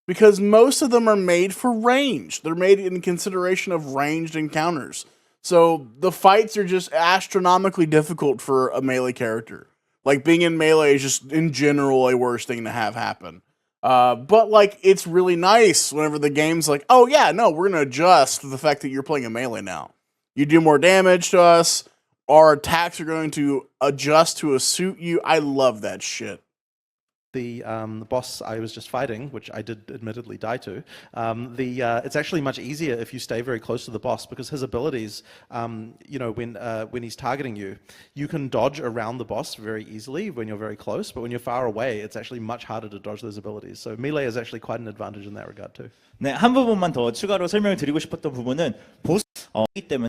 because most of them are made for range. They're made in consideration of ranged encounters. So the fights are just astronomically difficult for a melee character. Like being in melee is just in general a worse thing to have happen. But like, it's really nice whenever the game's like, oh yeah, no, we're going to adjust to the fact that you're playing a melee now. You do more damage to us. Our attacks are going to adjust to suit you. I love that shit. The boss I was just fighting, which I did admittedly die to, it's actually much easier if you stay very close to the boss, because his abilities, when he's targeting you, you can dodge around the boss very easily when you're very close, but when you're far away, it's actually much harder to dodge those abilities. So melee is actually quite an advantage in that regard too. 네, 한 부분만 더 추가로 설명을 드리고 싶었던 부분은 보스이기 때문에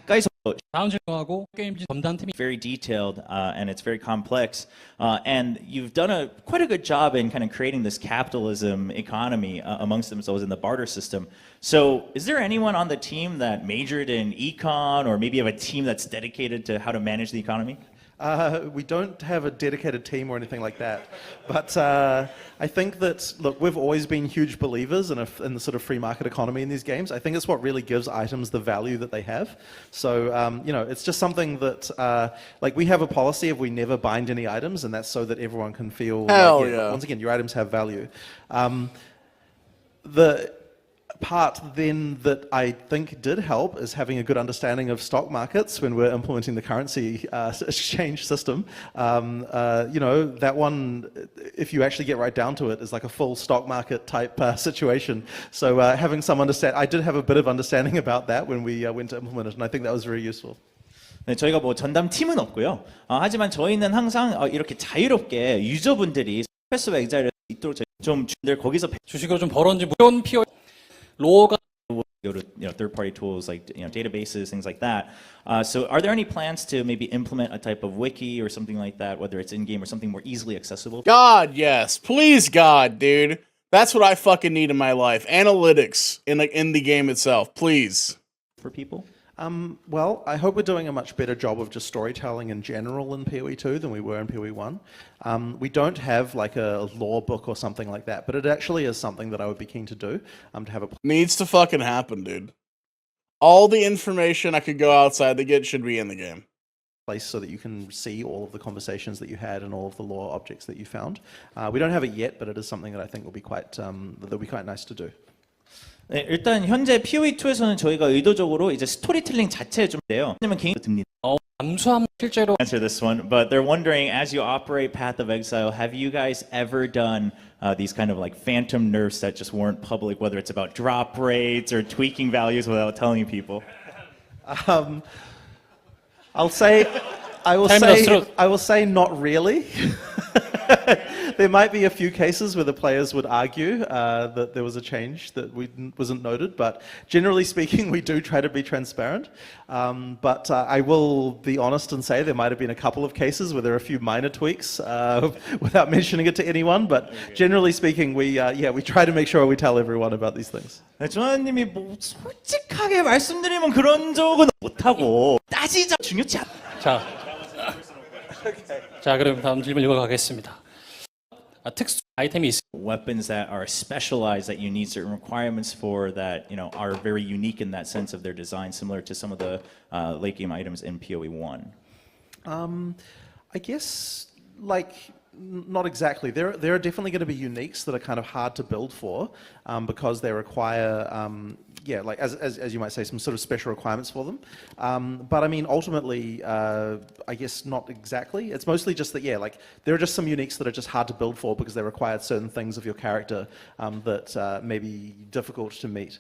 가까이서 다음 질문하고 게임지 전담팀이 very detailed and it's very complex, and you've done quite a good job in kind of creating this capitalism economy amongst themselves in the barter system. So is there anyone on the team that majored in econ, or maybe you have a team that's dedicated to how to manage the economy? We don't have a dedicated team or anything like that, but I think that, look, we've always been huge believers in the sort of free market economy in these games. I think it's what really gives items the value that they have. So, it's just something that, like, we have a policy of we never bind any items, and that's so that everyone can feel Hell like, yeah. once again, your items have value. part then that I think did help is having a good understanding of stock markets when we're implementing the currency exchange system. That one, if you actually get right down to it, is like a full stock market type situation. So having some I did have a bit of understanding about that when we went to implement it, and I think that was very useful. 네, 저희가 뭐 전담 팀은 없고요. 하지만 저희는 항상 이렇게 자유롭게 유저분들이 패스와 엑자일을 있도록 좀 준들 거기서 주식으로 좀 벌었는지 무료원 피어 로어가 go to third-party tools like databases, things like that. So are there any plans to maybe implement a type of wiki or something like that, whether it's in-game or something more easily accessible? God, yes. Please, God, dude. That's what I fucking need in my life. Analytics in the game itself, please. For people? Well, I hope we're doing a much better job of just storytelling in general in PoE 2 than we were in PoE 1. We don't have like a lore book or something like that, but it actually is something that I would be keen to do. To have a Needs to fucking happen, dude. All the information I could go outside to get should be in the game. place so that you can see all of the conversations that you had and all of the lore objects that you found. We don't have it yet, but it is something that I think will be quite nice to do. 네, 일단 현재 PoE2에서는 저희가 의도적으로 이제 스토리텔링 자체에 좀 돼요. 왜냐면 개인 듭니다. 잠수함 실제로 Answer this one, but they're wondering as you operate Path of Exile, have you guys ever done these kind of like phantom nerfs that just weren't public, whether it's about drop rates or tweaking values without telling people? I will say not really. There might be a few cases where the players would argue that there was a change that wasn't noted, but generally speaking, we do try to be transparent. But I will be honest and say there might have been a couple of cases where there are a few minor tweaks without mentioning it to anyone. But generally speaking, we try to make sure we tell everyone about these things. 네, 조나님이 뭐 솔직하게 말씀드리면 그런 적은 못하고 따지자 중요치 않아. 자, 그럼 다음 질문 읽어가겠습니다. 특수 아이템이 있습니다. Weapons that are specialized that you need certain requirements for that are very unique in that sense of their design, similar to some of the late game items in PoE 1. I guess not exactly. There are definitely going to be uniques that are kind of hard to build for because they require as you might say, some sort of special requirements for them. But I mean, ultimately, I guess not exactly. It's mostly just that, there are just some uniques that are just hard to build for because they require certain things of your character that may be difficult to meet.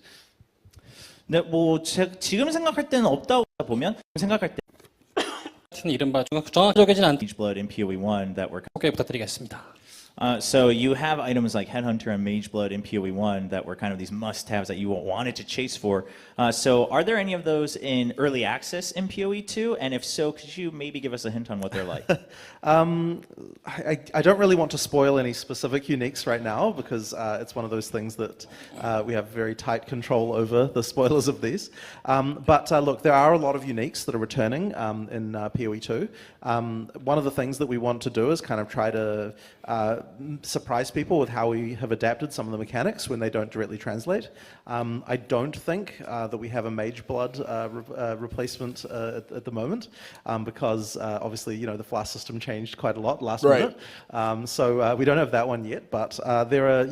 네, 뭐 지금 생각할 때는 없다고 보면 생각할 때 이른바 정확적이진 않다. Mage Blood in PoE 1 that were 소개 부탁드리겠습니다. So you have items like Headhunter and Mage Blood in PoE 1 that were kind of these must-haves that you wanted to chase for. So are there any of those in early access in PoE 2? And if so, could you maybe give us a hint on what they're like? I don't really want to spoil any specific uniques right now because it's one of those things that we have very tight control over the spoilers of these. But look, there are a lot of uniques that are returning in PoE 2. One of the things that we want to do is kind of try to surprise people with how we have adapted some of the mechanics when they don't directly translate. I don't think that we have a Mage Blood replacement at the moment because obviously the flask system changed quite a lot last minute. So we don't have that one yet, but there are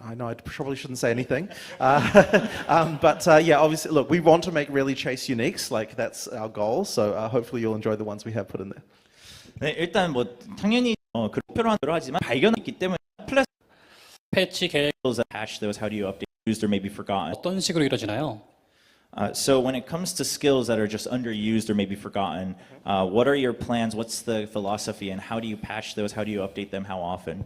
I know I probably shouldn't say anything, but obviously, look, we want to make really chase uniques, that's our goal. So hopefully you'll enjoy the ones we have put in there. 네, 일단 뭐 당연히 그 목표로 하지만 발견이 있기 때문에 플랫 패치 계획 patch those. How do you update used or maybe forgotten? 어떤 식으로 이루어지나요? So when it comes to skills that are just underused or maybe forgotten, what are your plans? What's the philosophy, and how do you patch those? How do you update them? How often?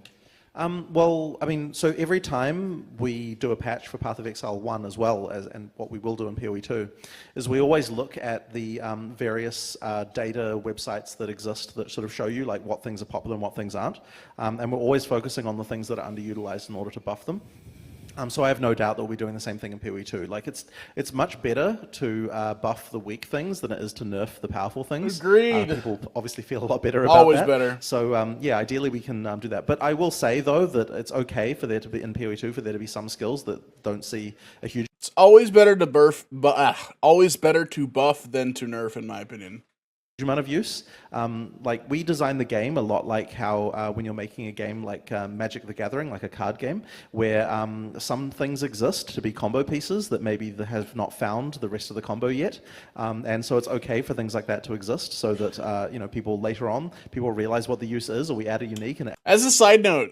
Well, I mean, so every time we do a patch for Path of Exile 1 as well, and what we will do in PoE 2, is we always look at the various data websites that exist that sort of show you what things are popular and what things aren't. And we're always focusing on the things that are underutilized in order to buff them. So I have no doubt that we'll be doing the same thing in PoE 2. It's much better to buff the weak things than it is to nerf the powerful things. Agreed. People obviously feel a lot better about Always that. better. So ideally we can do that. But I will say though that it's okay for there to be in PoE 2 for there to be some skills that don't see a huge. It's always better to buff, always better to buff than to nerf, in my opinion. amount of use. Like we design the game a lot like how when you're making a game like Magic the Gathering, like a card game, where some things exist to be combo pieces that maybe they have not found the rest of the combo yet, and so it's okay for things like that to exist, so that you know, people later on people realize what the use is, or we add a unique and As a side note,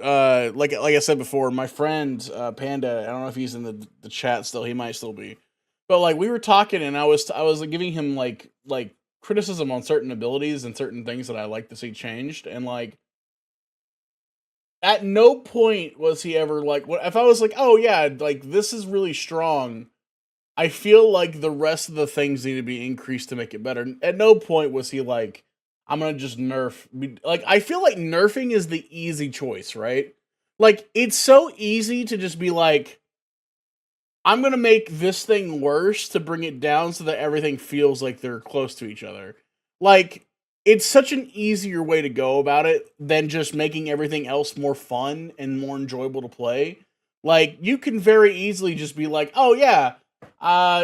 like I said before, my friend Panda, I don't know if he's in the chat still. He might still be, but like we were talking, and I was like, giving him like criticism on certain abilities and certain things that I like to see changed, and like at no point was he ever like, what if I was like, oh yeah, like this is really strong. I feel like the rest of the things need to be increased to make it better. At no point was he like, I'm gonna just nerf. Like, I feel like nerfing is the easy choice, right? Like, it's so easy to just be like, I'm gonna make this thing worse to bring it down so that everything feels like they're close to each other. Like, it's such an easier way to go about it than just making everything else more fun and more enjoyable to play. Like, you can very easily just be like, oh yeah,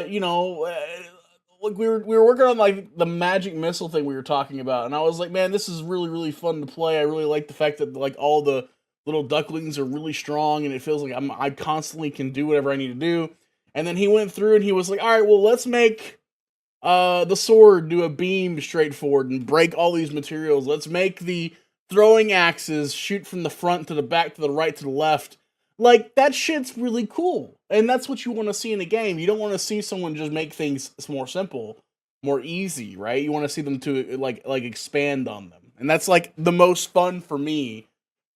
you know, like we were working on like the magic missile thing we were talking about, and I was like, man, this is really fun to play. I really like the fact that like all the little ducklings are really strong, and it feels like I constantly can do whatever I need to do. And then he went through and he was like, all right, well, let's make the sword do a beam straight forward and break all these materials. Let's make the throwing axes shoot from the front to the back to the right to the left. Like, that shit's really cool. And that's what you want to see in a game. You don't want to see someone just make things more simple, more easy, right? You want to see them to like expand on them. And that's like the most fun for me,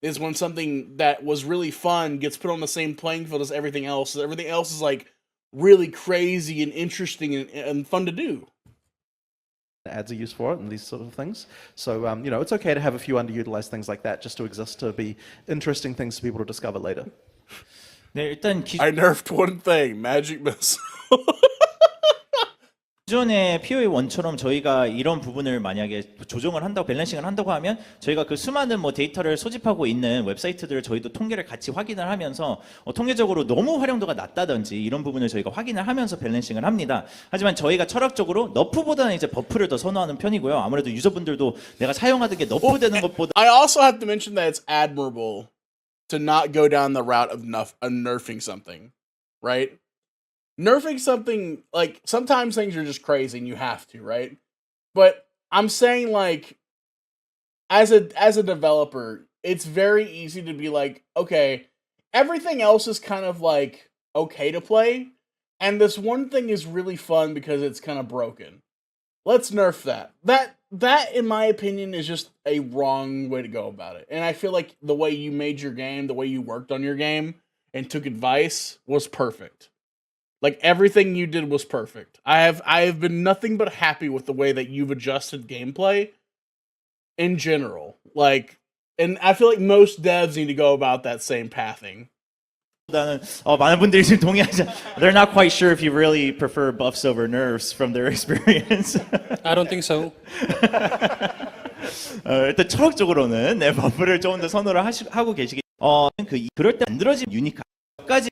is when something that was really fun gets put on the same playing field as everything else. Everything else is like really crazy and interesting and fun to do. adds a use for it and these sort of things. So, you know, it's okay to have a few underutilized things like that just to exist, to be interesting things for people to discover later. 네, 일단 I nerfed one thing, magic missile. 기존의 POE 1처럼 저희가 이런 부분을 만약에 조정을 한다고, 밸런싱을 한다고 하면 저희가 그 수많은 뭐 데이터를 소집하고 있는 웹사이트들을 저희도 통계를 같이 확인을 하면서 통계적으로 너무 활용도가 낮다든지 이런 부분을 저희가 확인을 하면서 밸런싱을 합니다. 하지만 저희가 철학적으로 너프보다는 이제 버프를 더 선호하는 편이고요. 아무래도 유저분들도 내가 사용하던 게 너프되는 것보다 I also have to mention that it's admirable to not go down the route of nerfing something, right? Nerfing something, like, sometimes things are just crazy and you have to, right? But I'm saying, like, as a developer, it's very easy to be like, okay, everything else is kind of like okay to play, and this one thing is really fun because it's kind of broken. Let's nerf that. That, in my opinion, is just a wrong way to go about it. And I feel like the way you made your game, the way you worked on your game, and took advice was perfect. Like, everything you did was perfect. I have been nothing but happy with the way that you've adjusted gameplay in general. Like, and I feel like most devs need to go about that same pathing. 많은 분들이 지금 동의하지. They're not quite sure if you really prefer buffs over nerfs from their experience. I don't think so. 일단 철학적으로는 네, 버프를 조금 더 선호를 하고 계시기. 그럴 때 만들어진 유니크까지.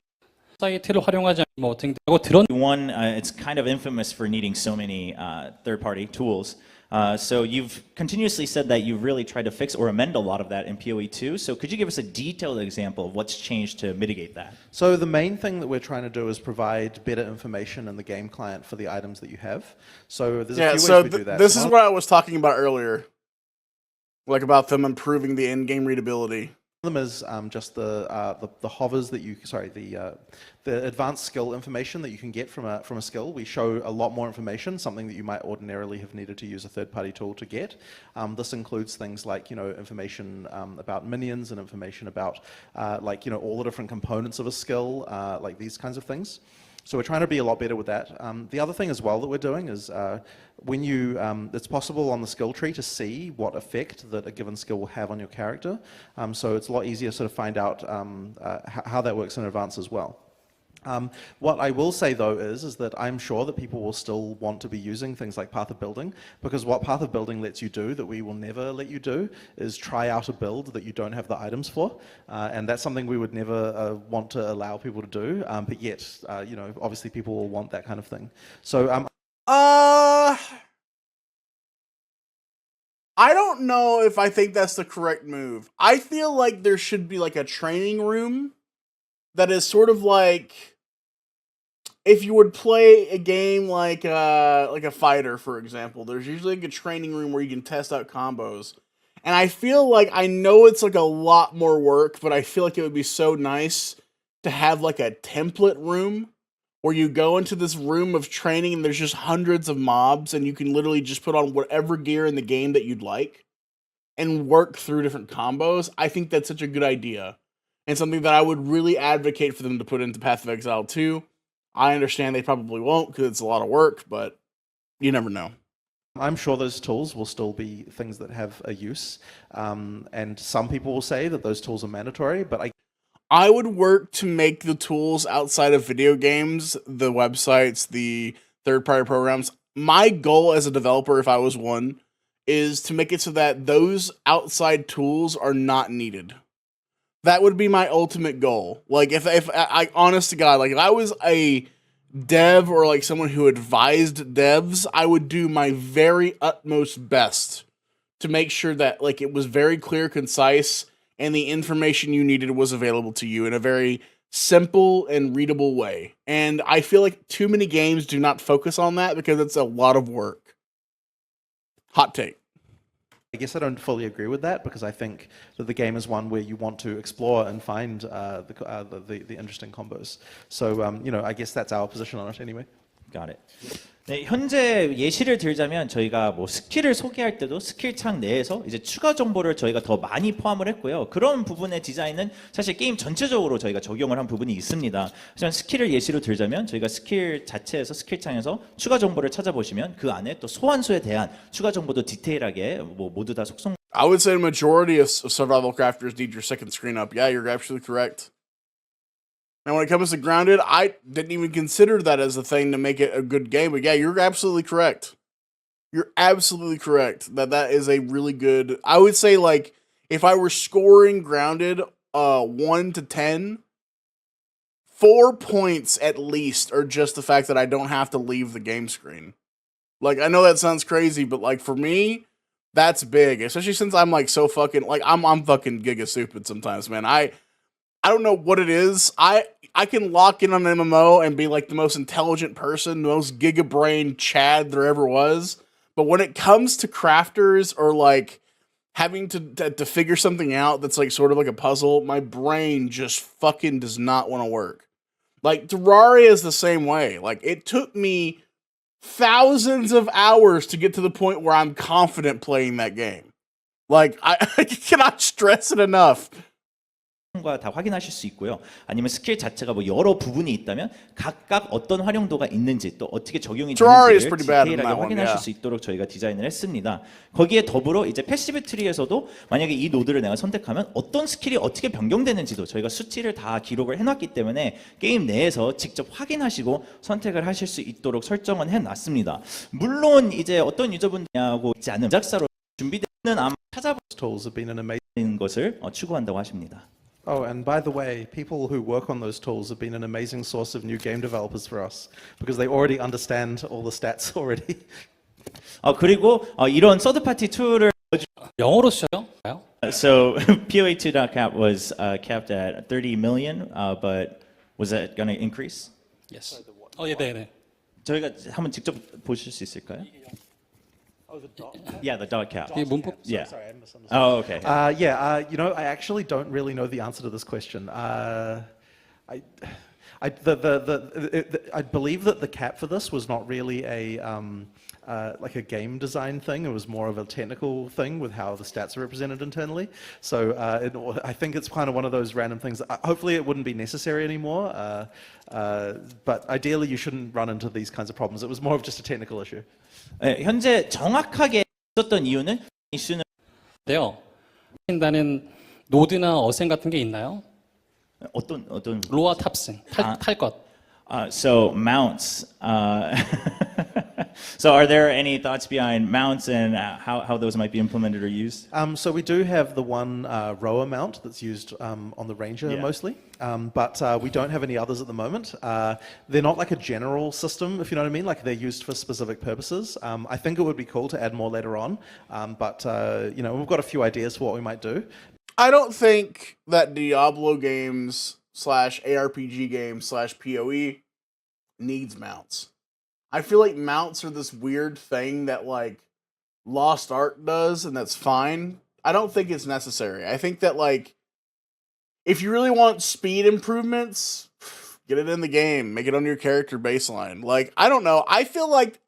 사이트를 활용하지 않으면 뭐 어떻게 하고 들었. One, it's kind of infamous for needing so many third-party tools. So you've continuously said that you've really tried to fix or amend a lot of that in PoE 2. So could you give us a detailed example of what's changed to mitigate that? So the main thing that we're trying to do is provide better information in the game client for the items that you have. So there's a few ways we do that. This is what I was talking about earlier, like about them improving the in-game readability. One of them is just the hovers that you, the advanced skill information that you can get from a skill. We show a lot more information, something that you might ordinarily have needed to use a third-party tool to get. This includes things like, you know, information about minions and information about like, you know, all the different components of a skill, like these kinds of things. So we're trying to be a lot better with that. The other thing as well that we're doing is when you, it's possible on the skill tree to see what effect that a given skill will have on your character. So it's a lot easier to sort of find out how that works in advance as well. What I will say though is that I'm sure that people will still want to be using things like Path of Building, because what Path of Building lets you do that we will never let you do is try out a build that you don't have the items for, and that's something we would never want to allow people to do, but yet, you know, obviously people will want that kind of thing. So I don't know if I think that's the correct move. I feel like there should be like a training room that is sort of like if you would play a game like a fighter, for example. There's usually like a training room where you can test out combos. And I feel like I know it's like a lot more work, but I feel like it would be so nice to have like a template room where you go into this room of training and there's just hundreds of mobs and you can literally just put on whatever gear in the game that you'd like and work through different combos. I think that's such a good idea and something that I would really advocate for them to put into Path of Exile 2. I understand they probably won't because it's a lot of work, but you never know. I'm sure those tools will still be things that have a use, and some people will say that those tools are mandatory, but I would work to make the tools outside of video games, the websites, the third-party programs. My goal as a developer, if I was one, is to make it so that those outside tools are not needed. That would be my ultimate goal. Like, if I honest to God, like, if I was a dev or like someone who advised devs, I would do my very utmost best to make sure that like it was very clear, concise, and the information you needed was available to you in a very simple and readable way. And I feel like too many games do not focus on that because it's a lot of work. Hot take. I guess I don't fully agree with that because I think that the game is one where you want to explore and find the interesting combos. So, I guess that's our position on it anyway. Got it. 네, 현재 예시를 들자면 저희가 뭐 스킬을 소개할 때도 스킬 창 내에서 이제 추가 정보를 저희가 더 많이 포함을 했고요. 그런 부분의 디자인은 사실 게임 전체적으로 저희가 적용을 한 부분이 있습니다. 하지만 스킬을 예시로 들자면 저희가 스킬 자체에서 스킬 창에서 추가 정보를 찾아보시면 그 안에 또 소환수에 대한 추가 정보도 디테일하게 뭐 모두 다 속성. I would say the majority of survival crafters need your second screen up. Yeah, you're absolutely correct. And when it comes to Grounded, I didn't even consider that as a thing to make it a good game. But yeah, you're absolutely correct. You're absolutely correct that is a really good... I would say, like, if I were scoring Grounded 1 to 10, 4 points at least are just the fact that I don't have to leave the game screen. Like, I know that sounds crazy, but, like, for me, that's big. Especially since I'm, like, so fucking... Like, I'm fucking giga stupid sometimes, man. I don't know what it is. I can lock in on an MMO and be like the most intelligent person, the most giga brain Chad there ever was. But when it comes to crafters or like having to figure something out that's like sort of like a puzzle, my brain just fucking does not want to work. Like Terraria is the same way. Like it took me thousands of hours to get to the point where I'm confident playing that game. Like I cannot stress it enough. 다 확인하실 수 있고요. 아니면 스킬 자체가 뭐 여러 부분이 있다면 각각 어떤 활용도가 있는지 또 어떻게 적용이 되는지를 디테일하게 확인하실 수 있도록 저희가 디자인을 했습니다. 거기에 더불어 이제 패시브 트리에서도 만약에 이 노드를 내가 선택하면 어떤 스킬이 어떻게 변경되는지도 저희가 수치를 다 기록을 해놨기 때문에 게임 내에서 직접 확인하시고 선택을 하실 수 있도록 설정은 해놨습니다. 물론 이제 어떤 유저분들하고 있지 않은 작사로 준비되는 아마 찾아보는 것을 추구한다고 하십니다. Oh, and by the way, people who work on those tools have been an amazing source of new game developers for us because they already understand all the stats already. 그리고 이런 third party 툴을 영어로 써요? So POA2.cap was capped at 30 million, but was that going to increase? Yes. 예, 네. 저희가 한번 직접 보실 수 있을까요? Oh, the dot cap? Yeah, the dot cap. 문법. Yeah. Sorry, I misunderstood. Oh, okay. I actually don't really know the answer to this question. I believe that the cap for this was not really like a game design thing. It was more of a technical thing with how the stats are represented internally. So I think it's kind of one of those random things. That, hopefully it wouldn't be necessary anymore. But ideally you shouldn't run into these kinds of problems. It was more of just a technical issue. 현재 정확하게 있었던 이유는 이슈는 네요. 다는 노드나 어센 같은 게 있나요? 어떤 로아 탑승 탈 것. So mounts. So are there any thoughts behind mounts and how those might be implemented or used? So we do have the one rower mount that's used on the Ranger mostly, but we don't have any others at the moment. They're not like a general system, if you know what I mean. Like they're used for specific purposes. I think it would be cool to add more later on, but you know, we've got a few ideas for what we might do. I don't think that Diablo games / ARPG games / PoE needs mounts. I feel like mounts are this weird thing that like Lost Ark does, and that's fine. I don't think it's necessary. I think that like if you really want speed improvements, get it in the game, make it on your character baseline. Like I don't know. I feel like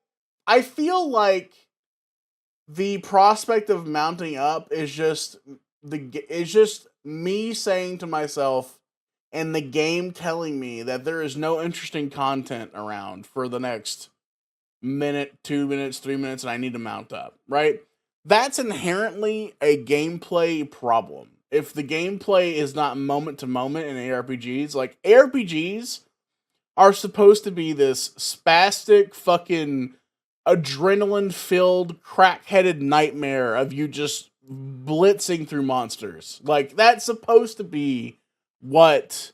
the prospect of mounting up is just me saying to myself and the game telling me that there is no interesting content around for the next minute, 2 minutes, 3 minutes, and I need to mount up, right? That's inherently a gameplay problem. If the gameplay is not moment to moment in ARPGs, like ARPGs are supposed to be this spastic fucking adrenaline-filled, crack-headed nightmare of you just blitzing through monsters. Like, that's supposed to be what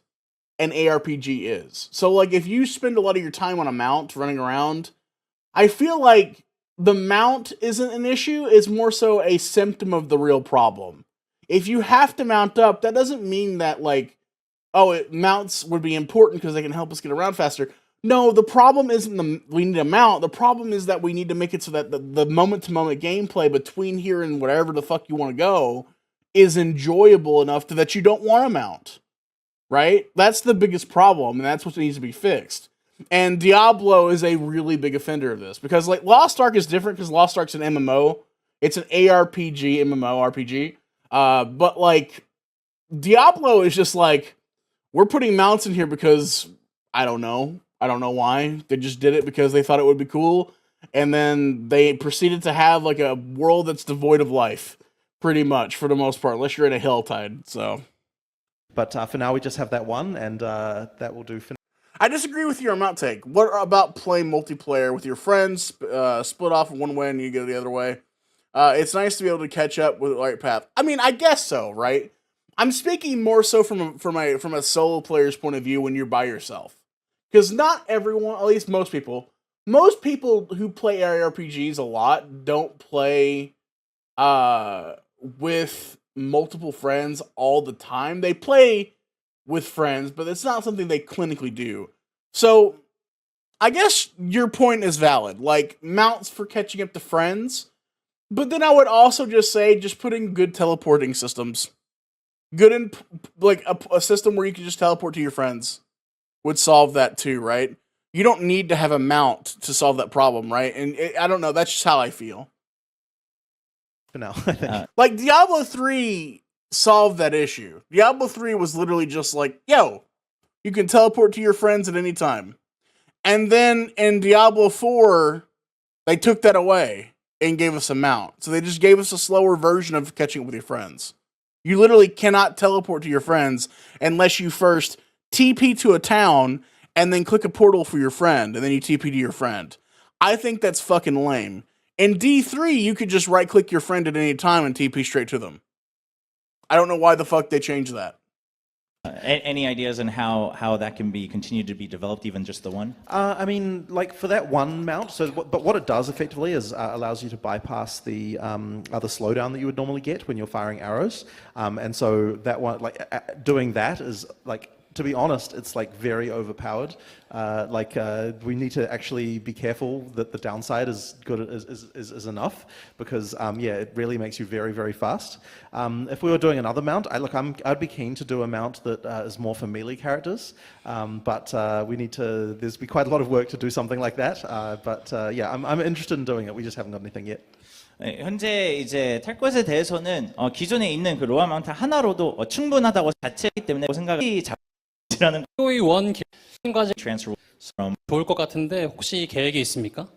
an ARPG is. So, like, if you spend a lot of your time on a mount running around, I feel like the mount isn't an issue, it's more so a symptom of the real problem. If you have to mount up, that doesn't mean that, like, mounts would be important because they can help us get around faster. No, the problem isn't we need a mount. The problem is that we need to make it so that the moment-to-moment gameplay between here and wherever the fuck you want to go is enjoyable enough that you don't want to mount. Right? That's the biggest problem, and that's what needs to be fixed. And Diablo is a really big offender of this, because like Lost Ark is different because Lost Ark's an MMO. It's an ARPG, MMO, RPG. But like, Diablo is just like, we're putting mounts in here because, I don't know why. They just did it because they thought it would be cool. And then they proceeded to have like a world that's devoid of life, pretty much, for the most part, unless you're in a Hilltide, so. But for now, we just have that one, and that will do for now. I disagree with your mount take. What about playing multiplayer with your friends, split off one way and you go the other way? It's nice to be able to catch up with the right path. I mean, I guess so, right? I'm speaking more so from a solo player's point of view when you're by yourself. Because not everyone, at least most people who play ARPGs a lot don't play with multiple friends all the time. They play with friends, but it's not something they clinically do. So, I guess your point is valid. Like, mounts for catching up to friends. But then I would also just say, just put in good teleporting systems. Good in, like, a system where you can just teleport to your friends would solve that too, right? You don't need to have a mount to solve that problem, right? And I don't know, that's just how I feel. For now, I think. Like, Diablo 3 solved that issue. Diablo 3 was literally just like, yo, you can teleport to your friends at any time. And then in Diablo 4, they took that away and gave us a mount. So they just gave us a slower version of catching up with your friends. You literally cannot teleport to your friends unless you first TP to a town and then click a portal for your friend, and then you TP to your friend. I think that's fucking lame. In D3, you could just right-click your friend at any time and TP straight to them. I don't know why the fuck they changed that. Any ideas on how that can be continued to be developed, even just the one? I mean, like for that one mount, but what it does effectively is allows you to bypass the other slowdown that you would normally get when you're firing arrows. And so that one, like doing that is like, to be honest, it's like very overpowered. We need to actually be careful that the downside is good is enough, because it really makes you very, very fast. If we were doing another mount, I'd be keen to do a mount that is more for melee characters, but there's be quite a lot of work to do something like that. I'm interested in doing it. We just haven't got anything yet. 네, 현재 이제 탈 것에 대해서는 기존에 있는 그 로아 마운트 하나로도 충분하다고 자체이기 때문에 생각이 라는 POE 1 과제 transfer from 좋을 것 같은데 혹시 계획이 있습니까?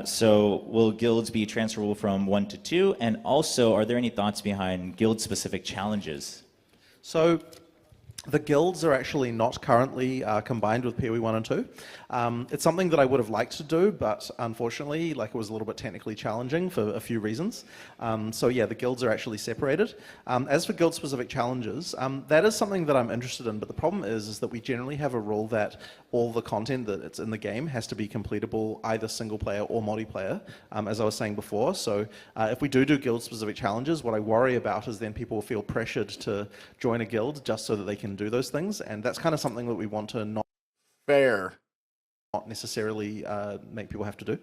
So will guilds be transferable from 1 to 2, and also are there any thoughts behind guild specific challenges? So The guilds are actually not currently combined with PoE 1 and 2. It's something that I would have liked to do, but unfortunately, like, it was a little bit technically challenging for a few reasons. So yeah, the guilds are actually separated. As for guild-specific challenges, that is something that I'm interested in, but the problem is that we generally have a rule that all the content that it's in the game has to be completable either single player or multiplayer, as I was saying before. So if we do guild-specific challenges, what I worry about is then people will feel pressured to join a guild just so that they can do those things, and that's kind of something that we want to not necessarily make people have to do.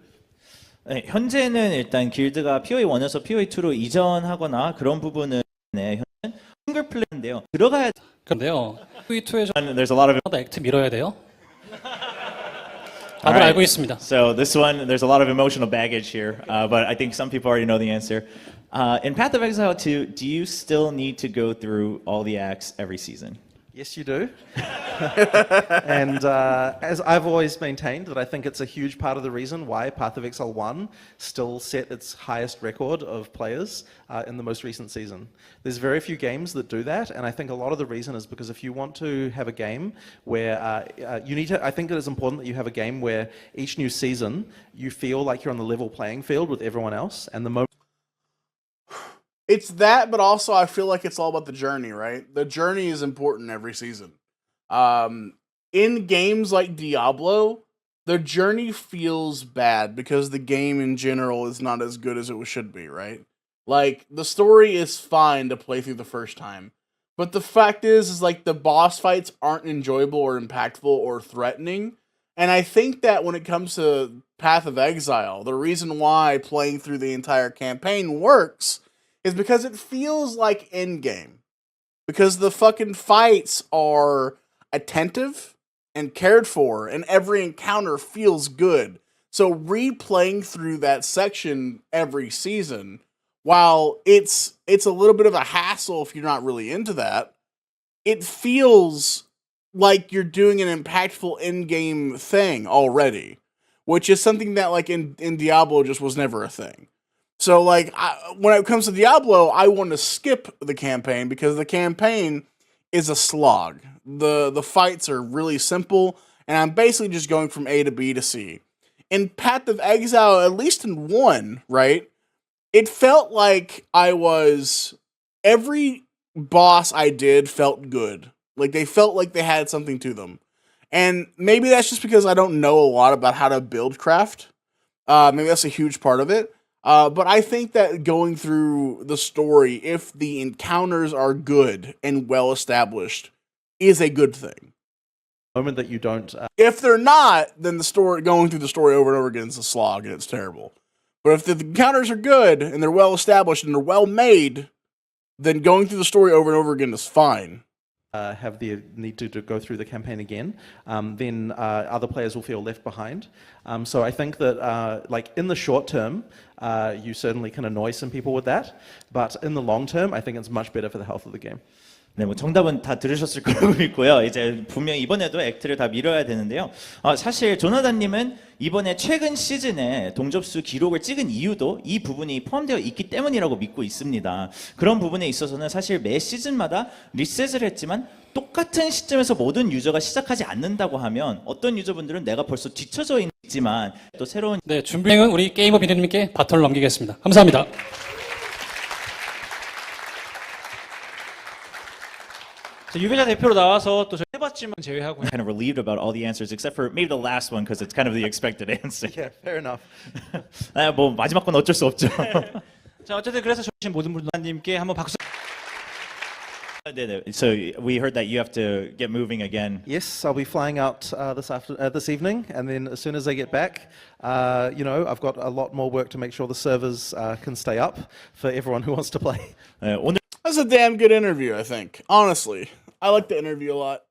네, 현재는 일단 길드가 PoE 1에서 PoE 2로 이전하거나 그런 부분은 현재는 싱글 플레이인데요. 들어가야 그런데요. V2에서 there's a lot of 액트 밀어야 돼요. 답을 알고 있습니다. So this one, there's a lot of emotional baggage here, but I think some people already know the answer. In Path of Exile 2, do you still need to go through all the acts every season? Yes, you do. And as I've always maintained, that I think it's a huge part of the reason why Path of Exile 1 still set its highest record of players in the most recent season. There's very few games that do that, and I think a lot of the reason is because if you want to have a game where you need to, I think it is important that you have a game where each new season you feel like you're on the level playing field with everyone else, and the moment It's that, but also I feel like it's all about the journey, right? The journey is important every season. In games like Diablo, the journey feels bad because the game in general is not as good as it should be, right? Like, the story is fine to play through the first time, but the fact is like the boss fights aren't enjoyable or impactful or threatening. And I think that when it comes to Path of Exile, the reason why playing through the entire campaign works is because it feels like endgame. Because the fucking fights are attentive and cared for, and every encounter feels good. So replaying through that section every season, while it's a little bit of a hassle if you're not really into that, it feels like you're doing an impactful endgame thing already. Which is something that, like, in Diablo just was never a thing. So, like, when it comes to Diablo, I want to skip the campaign because the campaign is a slog. The fights are really simple, and I'm basically just going from A to B to C. In Path of Exile, at least in 1, right, it felt like every boss I did felt good. Like, they felt like they had something to them. And maybe that's just because I don't know a lot about how to build craft. Maybe that's a huge part of it. But I think that going through the story, if the encounters are good and well established, is a good thing. moment that you don't. If they're not, then going through the story over and over again is a slog and it's terrible. But if the encounters are good and they're well established and they're well made, then going through the story over and over again is fine. Have the need to go through the campaign again, then other players will feel left behind. So I think that, like, in the short term, you certainly can annoy some people with that, but in the long term, I think it's much better for the health of the game. 네, 뭐 정답은 다 들으셨을 거라고 믿고요. 이제 분명 이번에도 액트를 다 밀어야 되는데요. 사실 조나단님은 이번에 최근 시즌에 동접수 기록을 찍은 이유도 이 부분이 포함되어 있기 때문이라고 믿고 있습니다. 그런 부분에 있어서는 사실 매 시즌마다 리셋을 했지만 똑같은 시점에서 모든 유저가 시작하지 않는다고 하면 어떤 유저분들은 내가 벌써 뒤쳐져 있지만 또 새로운 네, 준비행은 우리 게이머 비디님께 바톤을 넘기겠습니다. 감사합니다. 유배자 대표로 나와서 또 해봤지만 제외하고 kind of relieved about all the answers except for maybe the last one because it's kind of the expected answer. Yeah, fair enough. 뭐 마지막 건 어쩔 수 없죠. 자, 어쨌든 그래서 저신 모든 분들님께 한번 박수. 네네. So we heard that you have to get moving again. Yes, I'll be flying out this evening, and then as soon as I get back, I've got a lot more work to make sure the servers can stay up for everyone who wants to play. 오늘 That's a damn good interview, I think. Honestly, I like the interview a lot.